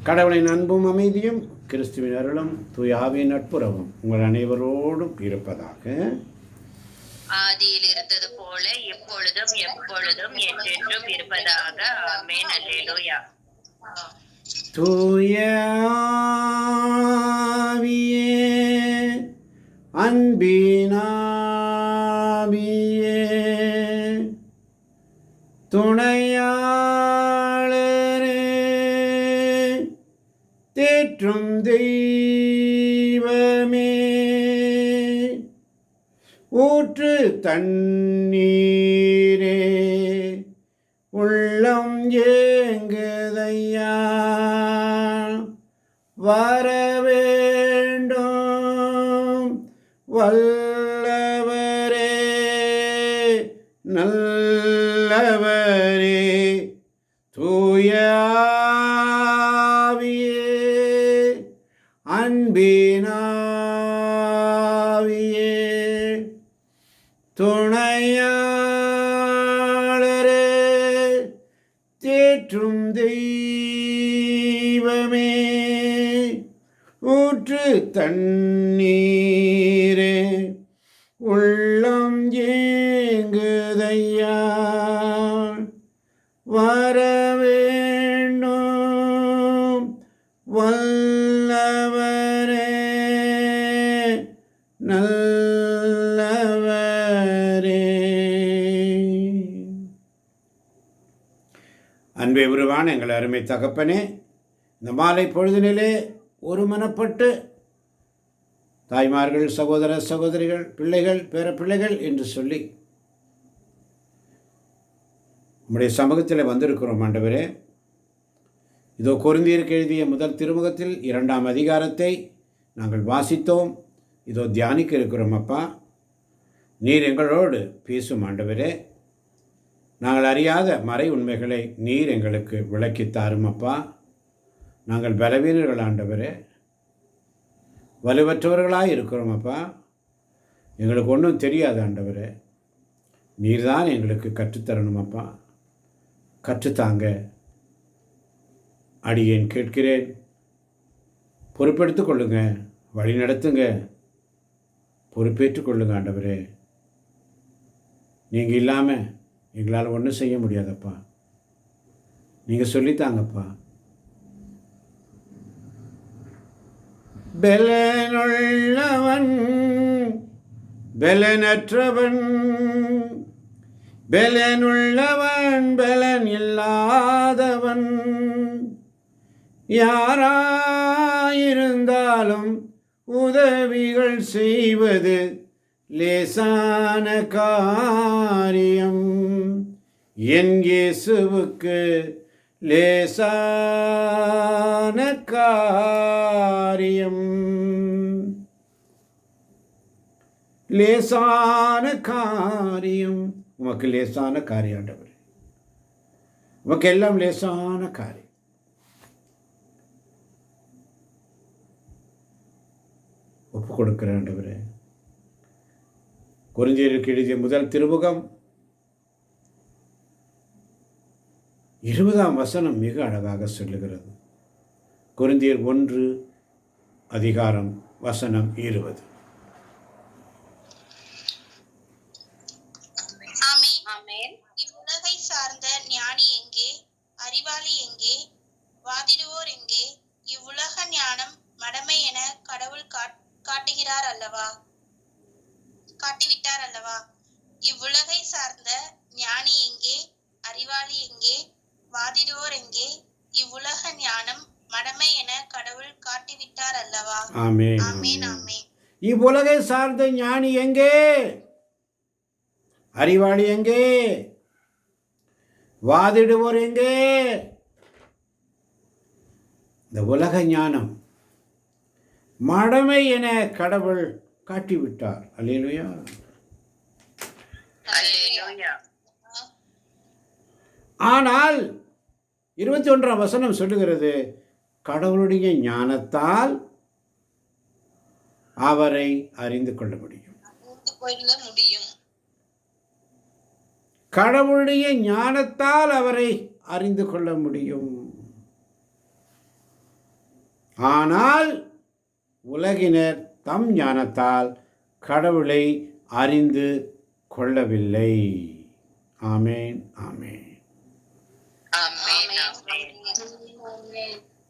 கடவுளின் அன்பும் அமைதியும் கிறிஸ்துவின் அருளும் தூய ஆவியின் நட்புறவும் உங்கள் அனைவரோடும் இருப்பதாக. ஆதியில் இருந்தது போல எப்பொழுதும் எப்பொழுதும் என்றென்றும் இருப்பதாக. ஆமென். அல்லேலூயா. தூய ஆவியே, அன்பினாவியே, துணையாளரே, தேற்றும் தெய்வமே, ஊற்று தண்ணீரே, உள்ளம் ஏங்குதையா, வரவேண்டும் வல்லவரே, நல்லவரே, தூய ஆவியே, அன்பினாவியே, துணையாளரே, தேற்றும் தெய்வமே, ஊற்று தண்ணீரே, உள்ளம் ஏங்குதையா, வரவேண்டும் வல்லவரே, நல்லவரே. அன்பே உருவான எங்கள் அருமை தகப்பனே, இந்த மாலை பொழுதினிலே ஒரு மனப்பட்டு தாய்மார்கள், சகோதர சகோதரிகள், பிள்ளைகள், பேர பிள்ளைகள் என்று சொல்லி நம்முடைய சமூகத்தில் வந்திருக்கிறோம். ஆண்டவரே, இதோ கொரிந்தியருக்கு எழுதிய முதல் திருமுகத்தில் 2ஆம் அதிகாரத்தை நாங்கள் வாசித்தோம். இதோ தியானிக்க இருக்கிறோம். அப்பா, நீர் எங்களோடு பேசும் ஆண்டவரே. நாங்கள் அறியாத மறை உண்மைகளை நீர் எங்களுக்கு விளக்கித்தாரும் அப்பா. நாங்கள் பலவீனர்கள் ஆண்டவரே, வலுவற்றவர்களாக இருக்கிறோம் அப்பா. எங்களுக்கு ஒன்றும் தெரியாது ஆண்டவரே. நீர் தான் எங்களுக்கு கற்றுத்தரணும் அப்பா. கற்றுத்தாங்க. அடியேன் கேட்கிறேன். பொறுப்பெடுத்து கொள்ளுங்க, வழி நடத்துங்க, பொறுப்பேற்றுக் கொள்ளுங்க ஆண்டவரே. நீங்கள் இல்லாமல் எங்களால் ஒன்றும் செய்ய முடியாதப்பா. நீங்கள் சொல்லித்தாங்கப்பா. பெலனுள்ளவன் பெலனற்றவன், பெலனுள்ளவன் பெலன் இல்லாதவன், யாராயிருந்தாலும் உதவிகள் செய்வது லேசான காரியம். என் இயேசுவுக்கு லேசான காரியம், லேசான காரியம். உமக்கு லேசான காரியம் ஆண்டவரே. உமக்கு எல்லாம் லேசான காரியம். ஒப்பு கொடுக்கிற ஆண்டவரே. கொரிந்தியருக்கு எழுதிய முதல் திருமுகம் 20ஆம் வசனம் மிக அழகாக சொல்லுகிறது. கொரிந்தியர் 1 அதிகாரம் வசனம் 20. இவ்வுலகை சார்ந்த ஞானி எங்கே? அறிவாளி எங்கே? வாதிடுவோர் எங்கே? இவ்வுலக ஞானம் மடமை என கடவுள் காட்டுவிட்டார் அல்லவா? இவ்வுலகை சார்ந்த ஞானி எங்கே? அறிவாளி எங்கே? வாதிடுவோர் எங்கே? இவ்வுலக ஞானம் மடமை என கடவுள் காட்டிவிட்டார் அல்லவா? ஆமென், ஆமென், ஆமென். இவ்வுலகை சார்ந்த ஞானி எங்கே? அறிவாளி எங்கே? வாதிடுவோர் எங்கே? இந்த உலக ஞானம் மடமை என கடவுள் காட்டிவிட்டார். அல்லேலூயா. ஆனால் 21ஆம் வசனம் சொல்லுகிறது, கடவுளுடைய ஞானத்தால் அவரை அறிந்து கொள்ள முடியும். கடவுளுடைய ஞானத்தால் அவரை அறிந்து கொள்ள முடியும். ஆனால் உலகினர் தம் ஞானத்தால் கடவுளை அறிந்து கொள்ளவில்லை. ஆமேன், ஆமேன்.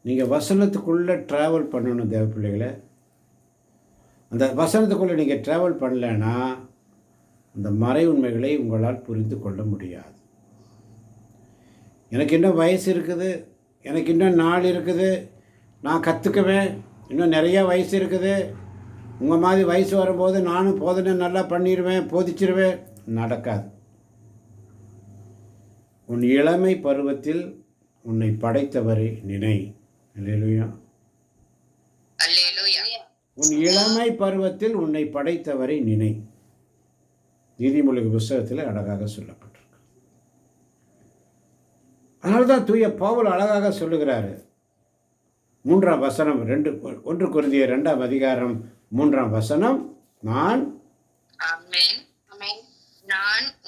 நீங்கள் வசனத்துக்குள்ளே ட்ராவல் பண்ணணும் தேவ பிள்ளைகளை. அந்த வசனத்துக்குள்ளே நீங்கள் ட்ராவல் பண்ணலைன்னா அந்த மறை உண்மைகளை உங்களால் புரிந்து கொள்ள முடியாது. எனக்கு இன்னும் வயசு இருக்குது, எனக்கு இன்னும் நாள் இருக்குது, நான் கற்றுக்குவேன், இன்னும் நிறையா வயசு இருக்குது, உங்கள் மாதிரி வயசு வரும்போது நானும் போதனை நல்லா பண்ணிடுவேன், போதிச்சிருவேன். நடக்காது. உன் இளமை பருவத்தில் உன்னை படைத்தவரை நினை. அல்லேலூயா. உன் இளமை பருவத்தில் உன்னை படைத்தவரை நினை. நீதிமொழிகள் புஸ்தகத்தில் அழகாக சொல்லப்பட்டிருக்கு. அதனால தான் தூய பவுல் அழகாக சொல்லுகிறாரு. 3ஆம் வசனம் 1 கொரிந்தியர் 2ஆம் அதிகாரம் 3ஆம் வசனம், நான்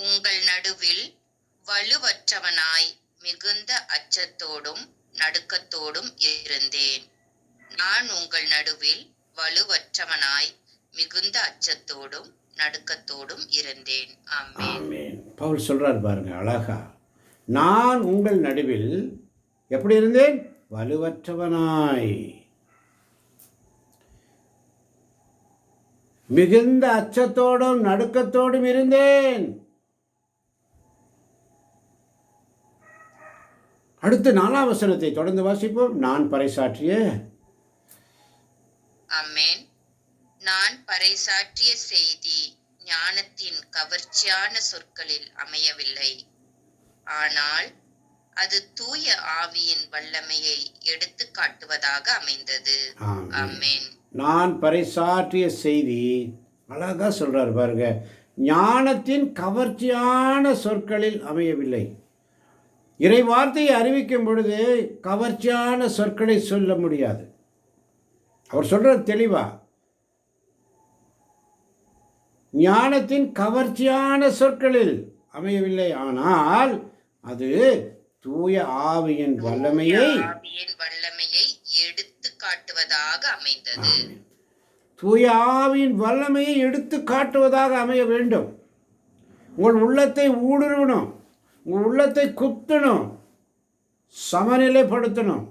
உங்கள் நடுவில் வலுவற்றவனாய் மிகுந்த அச்சத்தோடும் நடுக்கத்தோடும் இருந்தேன். நான் உங்கள் நடுவில் வலுவற்றவனாய் மிகுந்த அச்சத்தோடும் நடுக்கத்தோடும் இருந்தேன். ஆமென். பவுல் சொல்றார் பாருங்க அழகா, நான் உங்கள் நடுவில் எப்படி இருந்தேன்? வலுவற்றவனாய் மிகுந்த அச்சத்தோடும் நடுக்கத்தோடும் இருந்தேன். அடுத்து 4ஆம் வசனத்தை தொடர்ந்து வாசிப்போம். நான் பறைசாற்றிய செய்தி ஞானத்தின் கவர்ச்சியான சொற்களில் அமையவில்லை, ஆனால் அது தூய ஆவியின் வல்லமையை எடுத்து காட்டுவதாக அமைந்தது. ஆமென். நான் பறைசாற்றிய செய்தி அழகா சொல்றார் பாருங்க, ஞானத்தின் கவர்ச்சியான சொற்களில் அமையவில்லை. இறை வார்த்தையை அறிவிக்கும் பொழுது கவர்ச்சியான சொற்களை சொல்ல முடியாது. அவர் சொல்றது தெளிவா, ஞானத்தின் கவர்ச்சியான சொற்களில் அமையவில்லை, ஆனால் அது தூய ஆவியின் வல்லமையை எடுத்து காட்டுவதாக அமைந்தது. தூய ஆவியின் வல்லமையை எடுத்து காட்டுவதாக அமைய வேண்டும். உங்கள் உள்ளத்தை ஊடுருவணும், உங்கள் உள்ளத்தை குத்தணும், சமநிலைப்படுத்தணும்.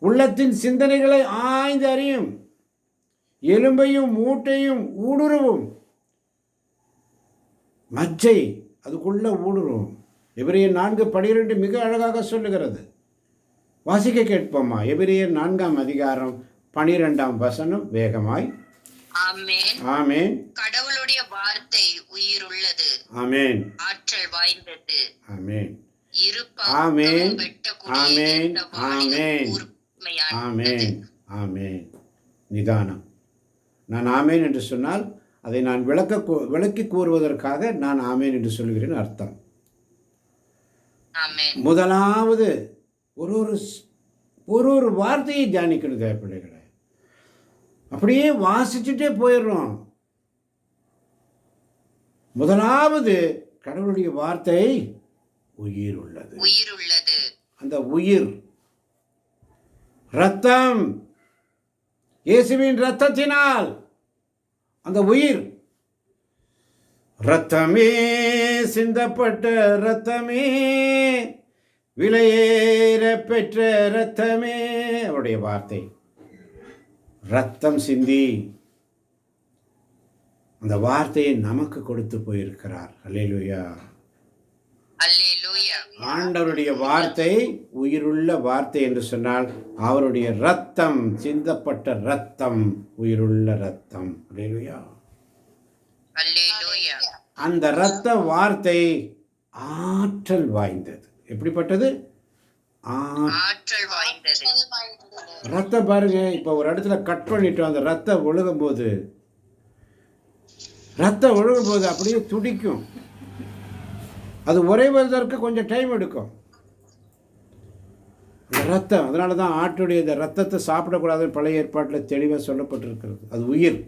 உள்ளத்தின் சிந்தனைகளை ஆய்ந்து அறியும், எலும்பையும் மூட்டையும் ஊடுருவும், மச்சை அதுக்குள்ள ஊடுருவும். எபிரேயர் 4:12 மிக அழகாக சொல்லுகிறது. வாசிக்க கேட்போமா? எபிரேயர் 4ஆம் அதிகாரம் 12ஆம் வசனம் வேகமாய். ஆமென். கடவுளுடைய வார்த்தை உயிருள்ளது. ஆமென். ஆற்றல் வாய்ந்தது. ஆமென். ஆமென். ஆமென். ஆமென். ஆமென். ஆமென். நிதானம். நான் ஆமேன் என்று சொன்னால் அதை நான் விளக்கி கூறுவதற்காக நான் ஆமேன் என்று சொல்கிறேன் அர்த்தம். முதலாவது ஒரு வார்த்தையை தியானிக்கணும் தேவப்பிள்ளைகளை. அப்படியே வாசிச்சுட்டே போயிடுறோம். முதலாவது கடவுளுடைய வார்த்தை உயிர் உள்ளது. அந்த உயிர் இரத்தம், இயேசுவின் இரத்தத்தினால் அந்த உயிர், இரத்தமே சிந்தப்பட்ட இரத்தமே, விலையேற பெற்ற இரத்தமே, அவருடைய வார்த்தை இரத்தம் சிந்தி அந்த வார்த்தையை நமக்கு கொடுத்து போயிருக்கிறார். அல்லேலூயா. ஆண்டவருடைய வார்த்தை உயிருள்ள வார்த்தை என்று சொன்னால் அவருடைய இரத்தம், சிந்தப்பட்ட இரத்தம், உயிருள்ள இரத்தம். அல்லேலூயா. அந்த இரத்த வார்த்தை ஆற்றல் வாய்ந்தது. எப்படிப்பட்டது? ஆற்றல் வாய்ந்தது. ரத்தம் பாருங்க, இப்போ ஒரு இடத்துல கட் பண்ணிட்டோம், அந்த ரத்தம் ஒழுகும் போது அப்படியே துடிக்கும். அது உறைவதற்கு கொஞ்சம் டைம் எடுக்கும். அந்த ரத்தம், அதனால தான் ஆட்டுடைய இந்த ரத்தத்தை சாப்பிடக்கூடாதுன்னு பழைய ஏற்பாட்டில் தெளிவாக சொல்லப்பட்டிருக்கிறது. அது உயிர்.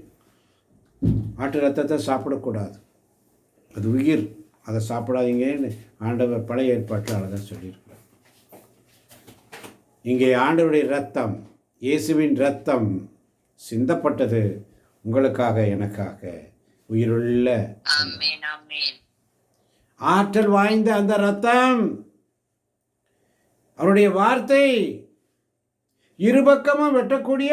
ஆட்டு ரத்தத்தை சாப்பிடக்கூடாது, அது உயிர், அதை சாப்பிடாதீங்கன்னு ஆண்டவர் பழைய ஏற்பாட்டில் அழகாக சொல்லியிருக்கிறார். இங்கே ஆண்டவருடைய ரத்தம் இயேசுவின் இரத்தம் சிந்தப்பட்டது உங்களுக்காக, எனக்காக. உயிருள்ள ஆற்றல் வாய்ந்த அந்த இரத்தம், அவருடைய வார்த்தை இருபக்கமும் வெட்டக்கூடிய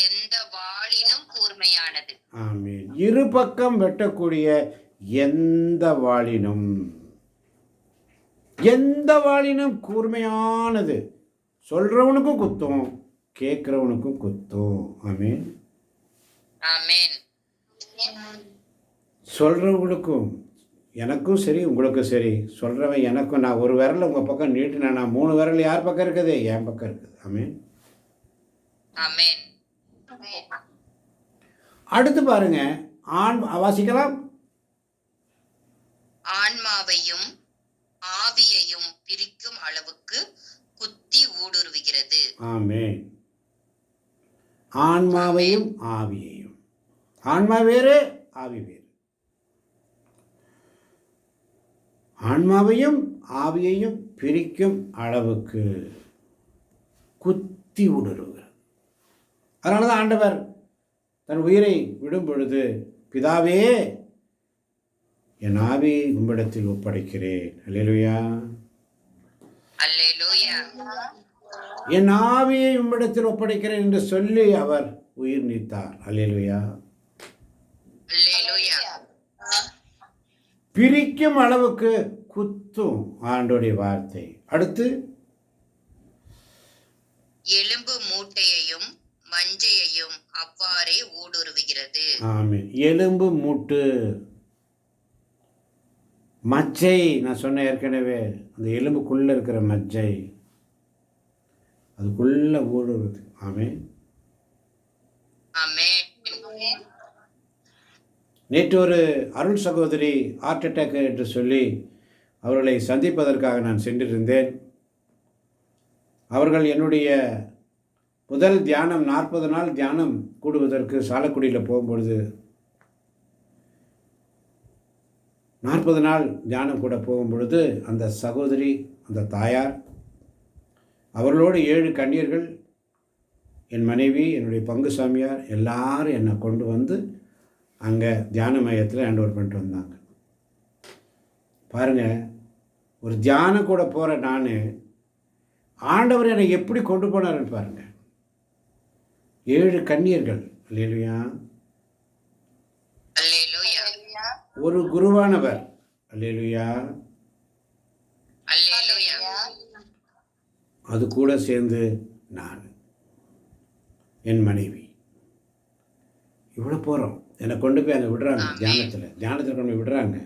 எந்த வாளினும் கூர்மையானது. ஆமென். இருபக்கம் வெட்டக்கூடிய எந்த வாளினும், எந்த வாளினும் கூர்மையானது. சொல்றவனுக்கும் குத்தும், கேட்கிறவனுக்கும் குத்தும். ஆமென். ஆமென். சொல்றவங்களுக்கும், எனக்கும் சரி உங்களுக்கும் சரி, சொல்றவன் எனக்கும், நான் ஒரு விரல் உங்க பக்கம் நீட்டினா 3 விரல் யார் பக்கம் இருக்குது? என் பக்கம் இருக்குது. ஆமென். ஆமென். அடுத்து பாருங்க, வாசிக்கலாம். ஆன்மாவையும் ஆவியையும் பிரிக்கும் அளவுக்கு குத்தி ஊடுருவுகிறது. ஆமென். ஆன்மாவையும் ஆவியையும். ஆன்மா வேறு, ஆவி வேறு. ஆன்மாவையும் ஆவியையும் பிரிக்கும் அளவுக்கு குத்தி ஊடுருவுகிறது. அதனால தான் ஆண்டவர் தன் உயிரை விடும் பொழுது, பிதாவே என் ஆவியை உம்மிடத்தில் ஒப்படைக்கிறேன். அல்லேலூயா. அல்லேலூயா. என் ஆவியை உம்மிடத்தில் ஒப்படைக்கிறேன் என்று சொல்லி அவர் உயிர் நீத்தார். அல்லேலூயா. அல்லேலூயா. பிரிக்கும் அளவுக்கு குத்தும் ஆண்டோடைய வார்த்தை. அடுத்து, எலும்பு மூட்டையையும் மஞ்சையையும் அவ்வாறே ஊடுருவுகிறது. ஆமென். எலும்பு மூட்டு, மஜ்ஜை, நான் சொன்ன ஏற்கனவே, அந்த எலும்புக்குள்ளே இருக்கிற மஜ்ஜை அதுக்குள்ளே ஊடுருவுது. ஆமென். ஆமென். நேற்று ஒரு அருள் சகோதரி ஹார்ட் அட்டாக் என்று சொல்லி அவர்களை சந்திப்பதற்காக நான் சென்றிருந்தேன். அவர்கள் என்னுடைய முதல் தியானம் 40 நாள் தியானம் கூடுவதற்கு சாலக்குடியில் போகும்பொழுது 40 நாள் தியானம் கூட போகும்பொழுது அந்த சகோதரி, அந்த தாயார், அவர்களோடு 7 கன்னியர்கள், என் மனைவி, என்னுடைய பங்கு சாமியார் எல்லாரும் என்னை கொண்டு வந்து அங்கே தியான மையத்தில் ஹேண்ட் ஓவர் பண்ணிட்டு வந்தாங்க. பாருங்கள், ஒரு தியானம் கூட போகிற நான், ஆண்டவர் என்னை எப்படி கொண்டு போனாருன்னு பாருங்கள். 7 கன்னியர்கள். அல்லேலூயா. அல்லேலூயா. ஒரு குருவானவர். அல்லேலூயா. அல்லேலூயா. அது கூட சேர்ந்து நான், என் மனைவி, இவ்வளோ போகிறோம். என்னை கொண்டு போய் அங்கே விடுறாங்க. தியானத்தில் கொண்டு போய் விடுறாங்க.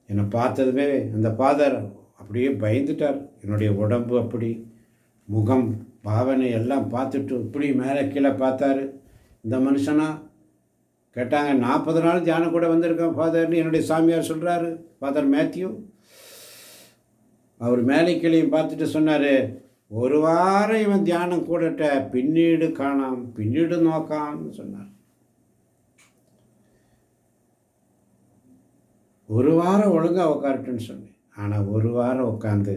என்னை பார்த்ததுமே அந்த ஃபாதர் அப்படியே பயந்துட்டார். என்னுடைய உடம்பு அப்படி, முகம், பாவனை எல்லாம் பார்த்துட்டு இப்படி மேலே கீழே பார்த்தாரு. இந்த மனுஷனா கேட்டாங்க. 40 நாள் தியானம் கூட வந்திருக்கேன் ஃபாதர்னு என்னுடைய சாமியார் சொல்கிறாரு, ஃபாதர் மேத்யூ. அவர் மேலே கீழையும் பார்த்துட்டு சொன்னார், 1 வாரம் இவன் தியானம் கூடட்ட பின்னீடு காணாம், பின்னீடு நோக்கான்னு சொன்னார். 1 வாரம் ஒழுங்காக உட்காரட்டுன்னு சொன்னேன். ஆனால் 1 வாரம் உட்காந்து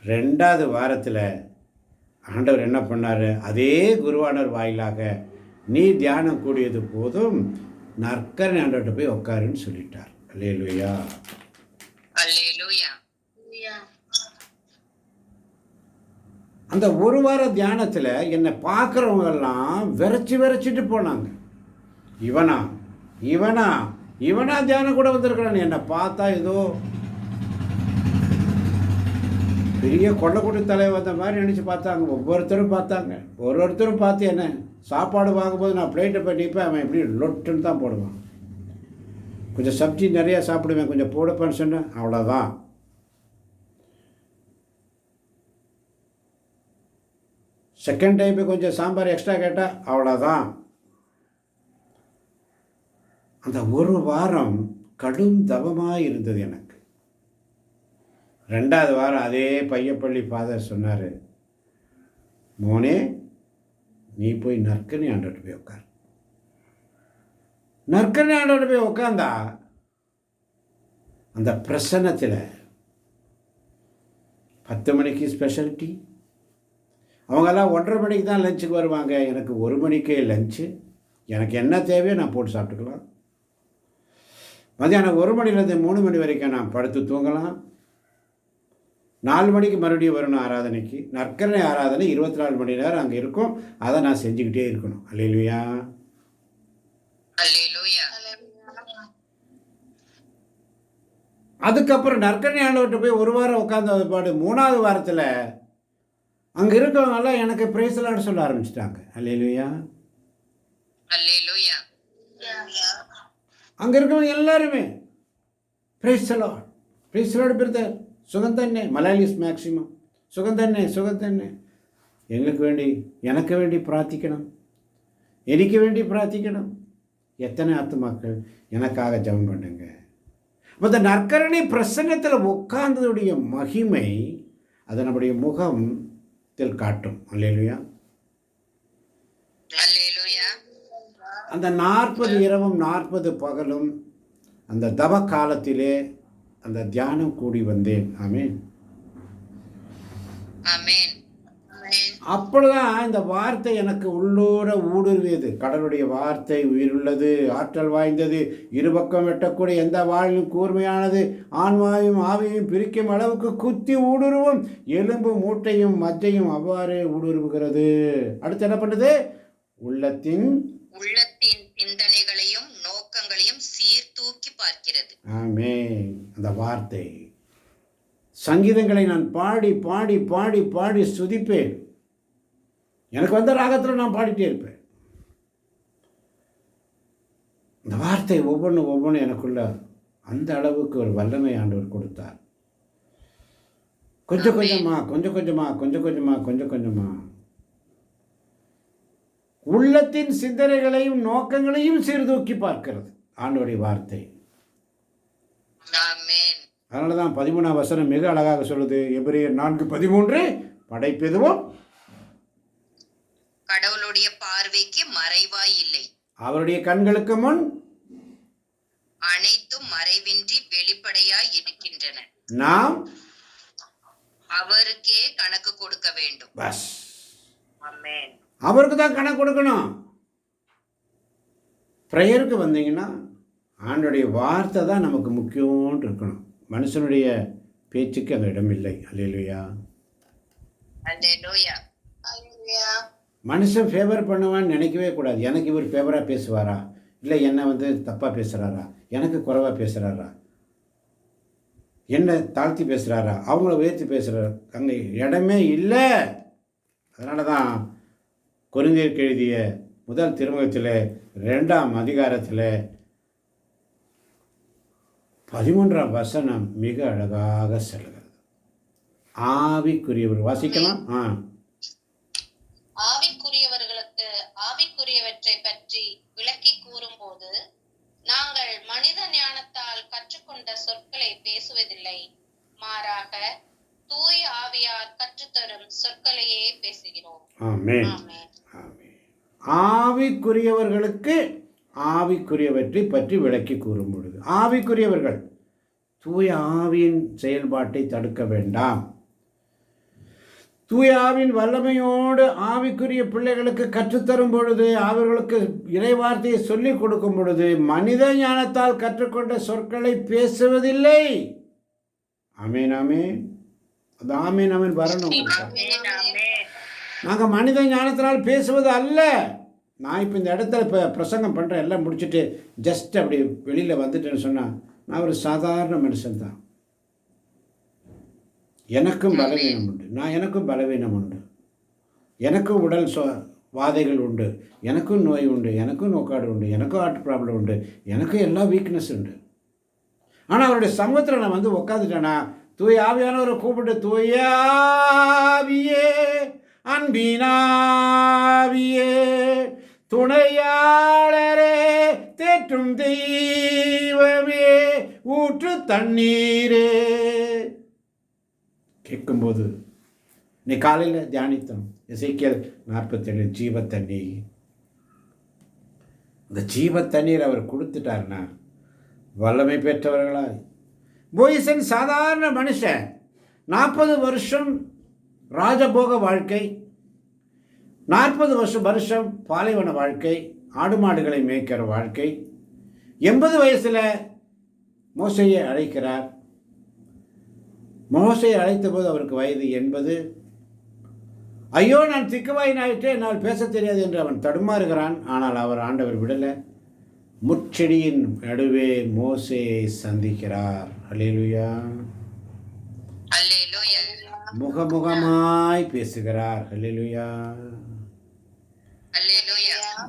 2வது வாரத்தில் ஆண்டவர் என்ன பண்ணார்? அதே குருவானர் வாயிலாக, நீ தியானம் கூடியது போதும், நற்கரணை ஆண்டவர்கிட்ட போய் உட்காருன்னு சொல்லிட்டார். அல்லேலூயா. அல்லேலூயா. அந்த 1 வார தியானத்தில் என்னை பார்க்குறவங்கெல்லாம் விரைச்சிட்டு போனாங்க. இவனா இவனா இவனா தியானம் கூட வந்திருக்கிறான். என்னை பார்த்தா ஏதோ பெரிய கொள்ளக்கூட்டி தலைவர் வந்த மாதிரி நினச்சி பார்த்தாங்க. ஒவ்வொருத்தரும் பார்த்து என்ன சாப்பாடு வாங்கும்போது நான் பிளேட்டை போய் நிற்பேன், அவன் எப்படி லொட்டுன்னு தான் போடுவான். கொஞ்சம் சப்ஜி நிறையா சாப்பிடுவேன், கொஞ்சம் போடுப்பான்னு சொன்னேன், அவ்வளோதான். செகண்ட் டைம் கொஞ்சம் சாம்பார் எக்ஸ்ட்ரா கேட்டால் அவ்வளோதான். அந்த 1 வாரம் கடும் தவமாக இருந்தது எனக்கு. 2வது வாரம் அதே பையப்பள்ளி ஃபாதர் சொன்னார், மோனே நீ போய் நற்கரணை ஆண்டவர்கிட்ட போய் உட்கார். நற்கரணை ஆண்டவர்கிட்ட போய் உட்காந்தா அந்த பிரசன்னத்தில் 10 மணிக்கு ஸ்பெஷல் டீ, அவங்கெல்லாம் 1:30 மணிக்கு தான் லஞ்சுக்கு வருவாங்க. எனக்கு 1 மணிக்கே லஞ்சு. எனக்கு என்ன தேவையோ நான் போட்டு சாப்பிட்டுக்கலாம். மதியானம் 1 மணிலேருந்து 3 மணி வரைக்கும் நான் படுத்து தூங்கலாம். 4 மணிக்கு மறுபடியும் வரணும் ஆராதனைக்கு. நற்கரணை ஆராதனை 24 மணி நேரம் அங்கே இருக்கும். அதை நான் செஞ்சுக்கிட்டே இருக்கணும். அல்லேலூயா. அதுக்கப்புறம் நற்கரணை ஆண்டவர்கிட்ட போய் 1 வாரம் உட்காந்த பாடு 3வது வாரத்தில் அங்கே இருக்கவங்கெல்லாம் எனக்கு பிரைஸ்லான்னு சொல்ல ஆரம்பிச்சிட்டாங்க. அல்லேலூயா. அங்கே இருக்கவங்க எல்லாருமே பிரைஸ்லாட் பிரைஸ்லாட் பிரதர் சுகந்தண்ணே மலையாளிஸ் மேக்சிமம் சுகந்தண்ணே எங்களுக்கு வேண்டி எனக்கு வேண்டி பிரார்த்திக்கணும், எனக்கு வேண்டி பிரார்த்திக்கணும். எத்தனை ஆத்துமாக்கள் எனக்காக ஜெபம் பண்ணுங்க. அப்போ இந்த நற்கரணை பிரசன்னத்தில் உட்கார்ந்ததுடைய மகிமை அது நம்முடைய முகத்தில் காட்டும். அல்லேலூயா. அந்த 40 இரவும் 40 பகலும் அந்த தவ காலத்திலே அந்த தியானம் கூடி வந்தேன். ஆமென். அப்பொழுதுதான் இந்த வார்த்தை எனக்கு உள்ளோட ஊடுருவியது. கடவுளுடைய வார்த்தை உயிருள்ளது, ஆற்றல் வாய்ந்தது, இருபக்கம் வெட்டக்கூடிய எந்த வாழிலும் கூர்மையானது, ஆன்மாவையும் ஆவியையும் பிரிக்கும் அளவுக்கு குத்தி ஊடுருவும், எலும்பு மூட்டையும் மஜ்ஜையும் அவ்வாறே ஊடுருவுகிறது. அடுத்து என்ன பண்ணுது? உள்ளத்தின் சிந்தனைகளையும் நோக்கங்களையும் சீர்தூக்கி பார்க்கிறது. ஆமென். அந்த வார்த்தை சங்கீதங்களை நான் பாடி பாடி பாடி பாடி சுதிப்பேன். எனக்கு வந்த ராகத்தில் நான் பாடிட்டே இருப்பேன். இந்த வார்த்தை ஒவ்வொன்றும் எனக்குள்ள அந்த அளவுக்கு ஒரு வல்லமை ஆண்டவர் கொடுத்தார். கொஞ்சம் கொஞ்சமா உள்ளத்தின் சிந்தனைகளையும் நோக்கங்களையும் சீர்தூக்கி பார்க்கிறது ஆண்டவருடைய வார்த்தை. அதனால தான் 13ஆம் வசனம் மிக அழகாக சொல்லுது. எபிரேயர் 4:13 படைப்பெதுவும் கடவுளுடைய பார்வைக்கு மறைவாய் இல்லை, அவருடைய கண்களுக்கு முன் அனைத்தும் மறைவின்றி வெளிப்படையாய் இருக்கின்றன, நாம் அவருக்கே கணக்கு கொடுக்க வேண்டும். பஸ் ஆமென். அவருக்கு தான் கணக்கு கொடுக்கணும். ப்ரேயருக்கு வந்தீங்கன்னா ஆண்டோடைய வார்த்தை தான் நமக்கு முக்கியம்னு இருக்கணும். மனுஷனுடைய பேச்சுக்கு அந்த இடம் இல்லை. அல்லேலூயா. மனுஷன் ஃபேவர் பண்ணுவான்னு நினைக்கவே கூடாது. எனக்கு இவர் ஃபேவராக பேசுவாரா, இல்லை என்னை தப்பாக பேசுகிறாரா, எனக்கு குறைவாக பேசுகிறாரா, என்னை தாழ்த்தி பேசுகிறாரா, அவங்கள உயர்த்தி பேசுகிறாரா, அங்கே இடமே இல்லை. அதனால தான் கொரிந்தியருக்கு எழுதிய 1 திருமுகத்தில் 2ஆம் அதிகாரத்தில் 13ஆம் வசனம் மிக அழகாக சொல்லுகிறது. ஆவிக்குரியவர் வாசிக்கலாம். ஆவிக்குரியவர்களுக்கு ஆவிக்குரியவற்றை பற்றி விளக்கி கூறும்போது நாங்கள் மனித ஞானத்தால் கற்றுக்கொண்ட சொற்களை பேசுவதில்லை, மாறாக தூய ஆவியார் கற்றுத்தரும் சொற்களையே பேசுகிறோம். ஆமென். ஆவிக்குரியவர்களுக்கு ஆவிக்குரியவற்றை பற்றி விளக்கி கூறும் பொழுது ஆவிக்குரியவர்கள் தூய ஆவியின் செயல்பாட்டை தடுக்க வேண்டாம். தூய ஆவியின் வல்லமையோடு ஆவிக்குரிய பிள்ளைகளுக்கு கற்றுத்தரும் பொழுது, அவர்களுக்கு இறைவார்த்தையை சொல்லிக் கொடுக்கும் பொழுது மனித ஞானத்தால் கற்றுக்கொண்ட சொற்களை பேசுவதில்லை. ஆமென் ஆமென். அது ஆமென் ஆமென் வரணும். நாங்கள் மனித ஞானத்தினால் பேசுவது அல்ல. நான் இப்போ இந்த இடத்துல இப்போ பிரசங்கம் பண்ணுறேன், எல்லாம் முடிச்சுட்டு ஜஸ்ட் அப்படி வெளியில் வந்துட்டேன்னு சொன்னால் நான் ஒரு சாதாரண மனுஷன்தான். எனக்கும் பலவீனம் உண்டு, எனக்கும் உடல் வாதைகள் உண்டு, எனக்கும் நோய் உண்டு, எனக்கும் நோக்காடு உண்டு, எனக்கும் ஹார்ட் ப்ராப்ளம் உண்டு, எனக்கும் எல்லா வீக்னஸ் உண்டு. ஆனால் அவருடைய சமூகத்தில் நான் உட்காந்துட்டேன்னா தூய ஆவியானவரை கூப்பிட்டு, தூய ஆவியே, அன்பினாவியே, துணையாளரே, தேற்றும் தெய்வமே, ஊற்று தண்ணீரே கேட்கும்போது நீ காலையில் தியானித்தோம் எசேக்கியேல் 47 ஜீவ தண்ணீர். இந்த ஜீவ தண்ணீர் அவர் கொடுத்துட்டார்னா வல்லமை பெற்றவர்களாய். போயிசன் சாதாரண மனுஷன், 40 வருஷம் ராஜபோக வாழ்க்கை, 40 வருஷம் பாலைவன வாழ்க்கை, ஆடு மாடுகளை மேய்க்கிற வாழ்க்கை. 80 வயசில் மோசையை அழைக்கிறார். மோசையை அழைத்த போது அவருக்கு வயது 80. ஐயோ, நான் திக்குவாயினாயிட்டே, என்னால் பேச தெரியாது என்று அவன் தடுமாறுகிறான். ஆனால் ஆண்டவர் விடலை. முட்செடியின் நடுவே மோசேயை சந்திக்கிறார். அல்லேலூயா. முகமுகமாய் பேசுகிறார். அல்லேலூயா.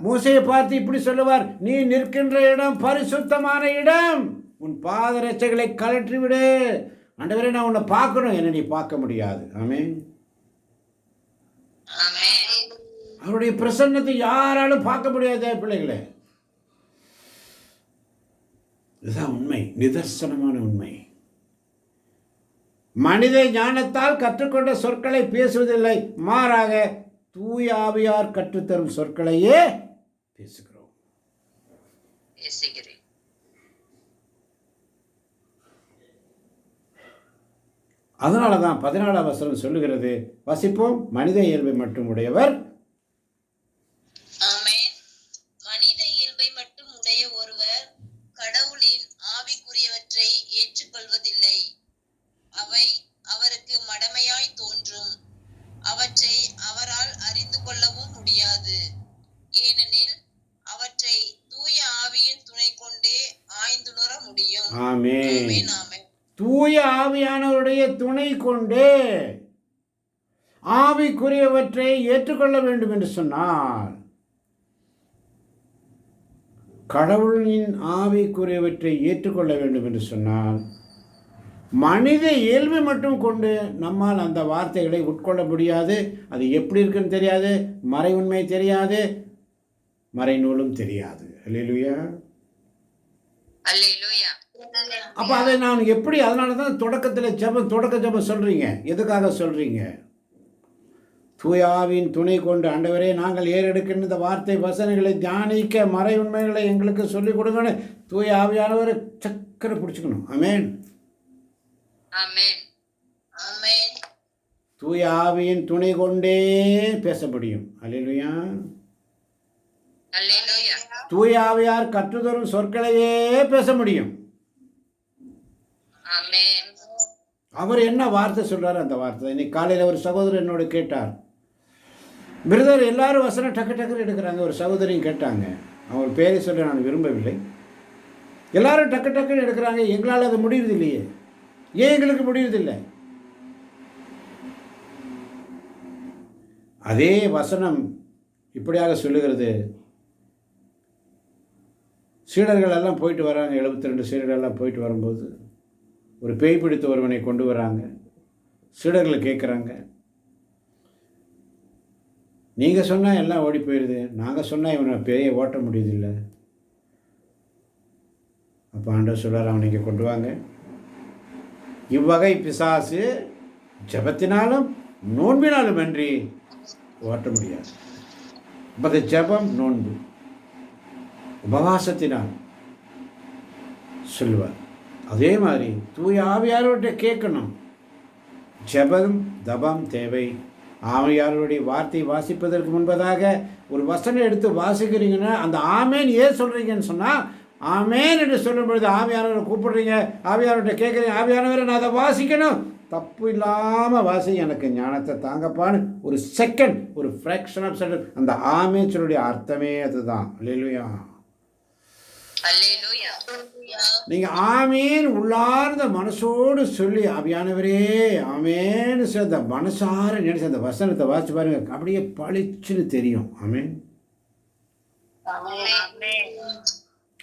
மோசேயை பார்த்து இப்படி சொல்லுவார், நீ நிற்கின்ற இடம் பரிசுத்தமான இடம், உன் பாதரட்சைகளை கழற்றி விடு. ஆண்டவரே, நான் உன்னை பார்க்கணும், என்ன நீ பார்க்க முடியாது. ஆமென். அவருடைய பிரசன்னத்தை யாராலும் பார்க்க முடியாத பிள்ளைகளே. இதுதான் உண்மை, நிதர்சனமான உண்மை. மனித ஞானத்தால் கற்றுக்கொண்ட சொற்களை பேசுவதில்லை, மாறாக தூய ஆவியார் கற்றுத்தரும் சொற்களையே பேசுகிறோம். அதனாலதான் 14ஆம் வசனம் சொல்லுகிறது, வசிப்போம். மனித இயல்பை மட்டும் உடையவர். மனித இயல்பை மட்டும் உடைய ஒருவர் கடவுளின் ஆவிக்குரியவற்றை ஏற்றுக்கொள்வதில்லை. அவை அவருக்கு மடமையாய் தோன்றும். அவற்றை அவரால் அறிந்து கொள்ளவும் முடியாது. ஏனெனில் அவற்றை தூய ஆவியின் துணை கொண்டே ஆய்ந்துணர முடியும். ஆமென். தூய ஆவியானவருடைய துணை கொண்டு ஆவிக்குரியவற்றை ஏற்றுக்கொள்ள வேண்டும் என்று சொன்னார். கடவுளின் ஆவிக்குரியவற்றை ஏற்றுக்கொள்ள வேண்டும் என்று சொன்னால் மனித இயல்பை மட்டும் கொண்டு நம்மால் அந்த வார்த்தைகளை உட்கொள்ள முடியாது. அது எப்படி இருக்குன்னு தெரியாது, மறை உண்மை தெரியாது, மறைநூலும் தெரியாது. அல்லேலூயா. அப்போ அதை நான் எப்படி, அதனால தான் தொடக்க ஜெபம் சொல்றீங்க. எதுக்காக சொல்றீங்க? தூயாவின் துணை கொண்டு, ஆண்டவரே, நாங்கள் ஏறெடுக்கின்ற இந்த வார்த்தை வசனங்களை தியானிக்க மறை உண்மைகளை எங்களுக்கு சொல்லிக் கொடுங்கன்னு தூய ஆவியானவரை சக்கரை பிடிச்சுக்கணும். ஆமென். தூய ஆவியின் துணை கொண்டே பேச முடியும். அல்லேலூயா. தூய ஆவியார் கற்றுத்தரும் சொற்களையே பேச முடியும். அவர் என்ன வார்த்தை சொல்றாரு, அந்த வார்த்தை. இன்னைக்கு காலையில் ஒரு சகோதரர் என்னோட கேட்டார், பிரதர், எல்லாரும் வசனம் டக்கு டக்குன்னு எடுக்கிறாங்க. ஒரு சகோதரியும் கேட்டாங்க, அவங்க பேரை சொல்ல நான் விரும்பவில்லை. எல்லாரும் டக்கு டக்குன்னு எடுக்கிறாங்க, எங்களால் அது முடியுது இல்லையே. ஏன் எங்களுக்கு முடியுதில்லை? அதே வசனம் இப்படியாக சொல்லுகிறது. சீடர்கள் எல்லாம் போயிட்டு வராங்க. 72 சீடர்கள் எல்லாம் போயிட்டு வரும்போது ஒரு பேய் பிடித்த ஒருவனை கொண்டு வராங்க. சீடர்கள் கேட்குறாங்க, நீங்கள் சொன்னால் எல்லாம் ஓடி போயிடுது, நாங்கள் சொன்னால் இவனை பேயை ஓட்ட முடியுதில்லை. அப்போ ஆண்டவர் சொல்கிறார், அவனை இங்கே கொண்டு வாங்க. இவ்வகை பிசாசு ஜபத்தினாலும் நோன்பினாலும் அன்றி ஓட்ட முடியாது. இப்போ ஜபம், நோன்பு, உபவாசத்தினால் சொல்லுவார். அதே மாதிரி தூய ஆவியாரோட கேட்கணும். ஜபம் தபம் தேவை. ஆவியாருடைய வார்த்தை வாசிப்பதற்கு முன்பதாக ஒரு வசனம் எடுத்து வாசிக்கிறீங்கன்னா அந்த ஆமேன் ஏன் சொல்கிறீங்கன்னு சொன்னால், ஆமேன் என்று சொல்லும் பொழுது ஆவியானவரை கூப்பிடுறீங்க, ஆவியானவர்கிட்ட கேட்குறீங்க, ஆவியானவரை நான் அதை வாசிக்கணும், தப்பு இல்லாமல் வாசி, எனக்கு ஞானத்தை தாங்கப்பான்னு ஒரு செகண்ட், ஒரு ஃப்ராக்ஷன் ஆஃப் செகண்ட், அந்த ஆமேன் சொல்லுடைய அர்த்தமே அதுதான். அல்லேலூயா. நீங்கள் ஆமீன் உள்ளார்ந்த மனசோடு சொல்லி, ஆவியானவரே ஆமேன்னு சொல்லி அந்த மனசார நினைச்சு அந்த வசனத்தை வாசிச்சு பாருங்க, அப்படியே பளிச்சுன்னு தெரியும். ஆமேன்.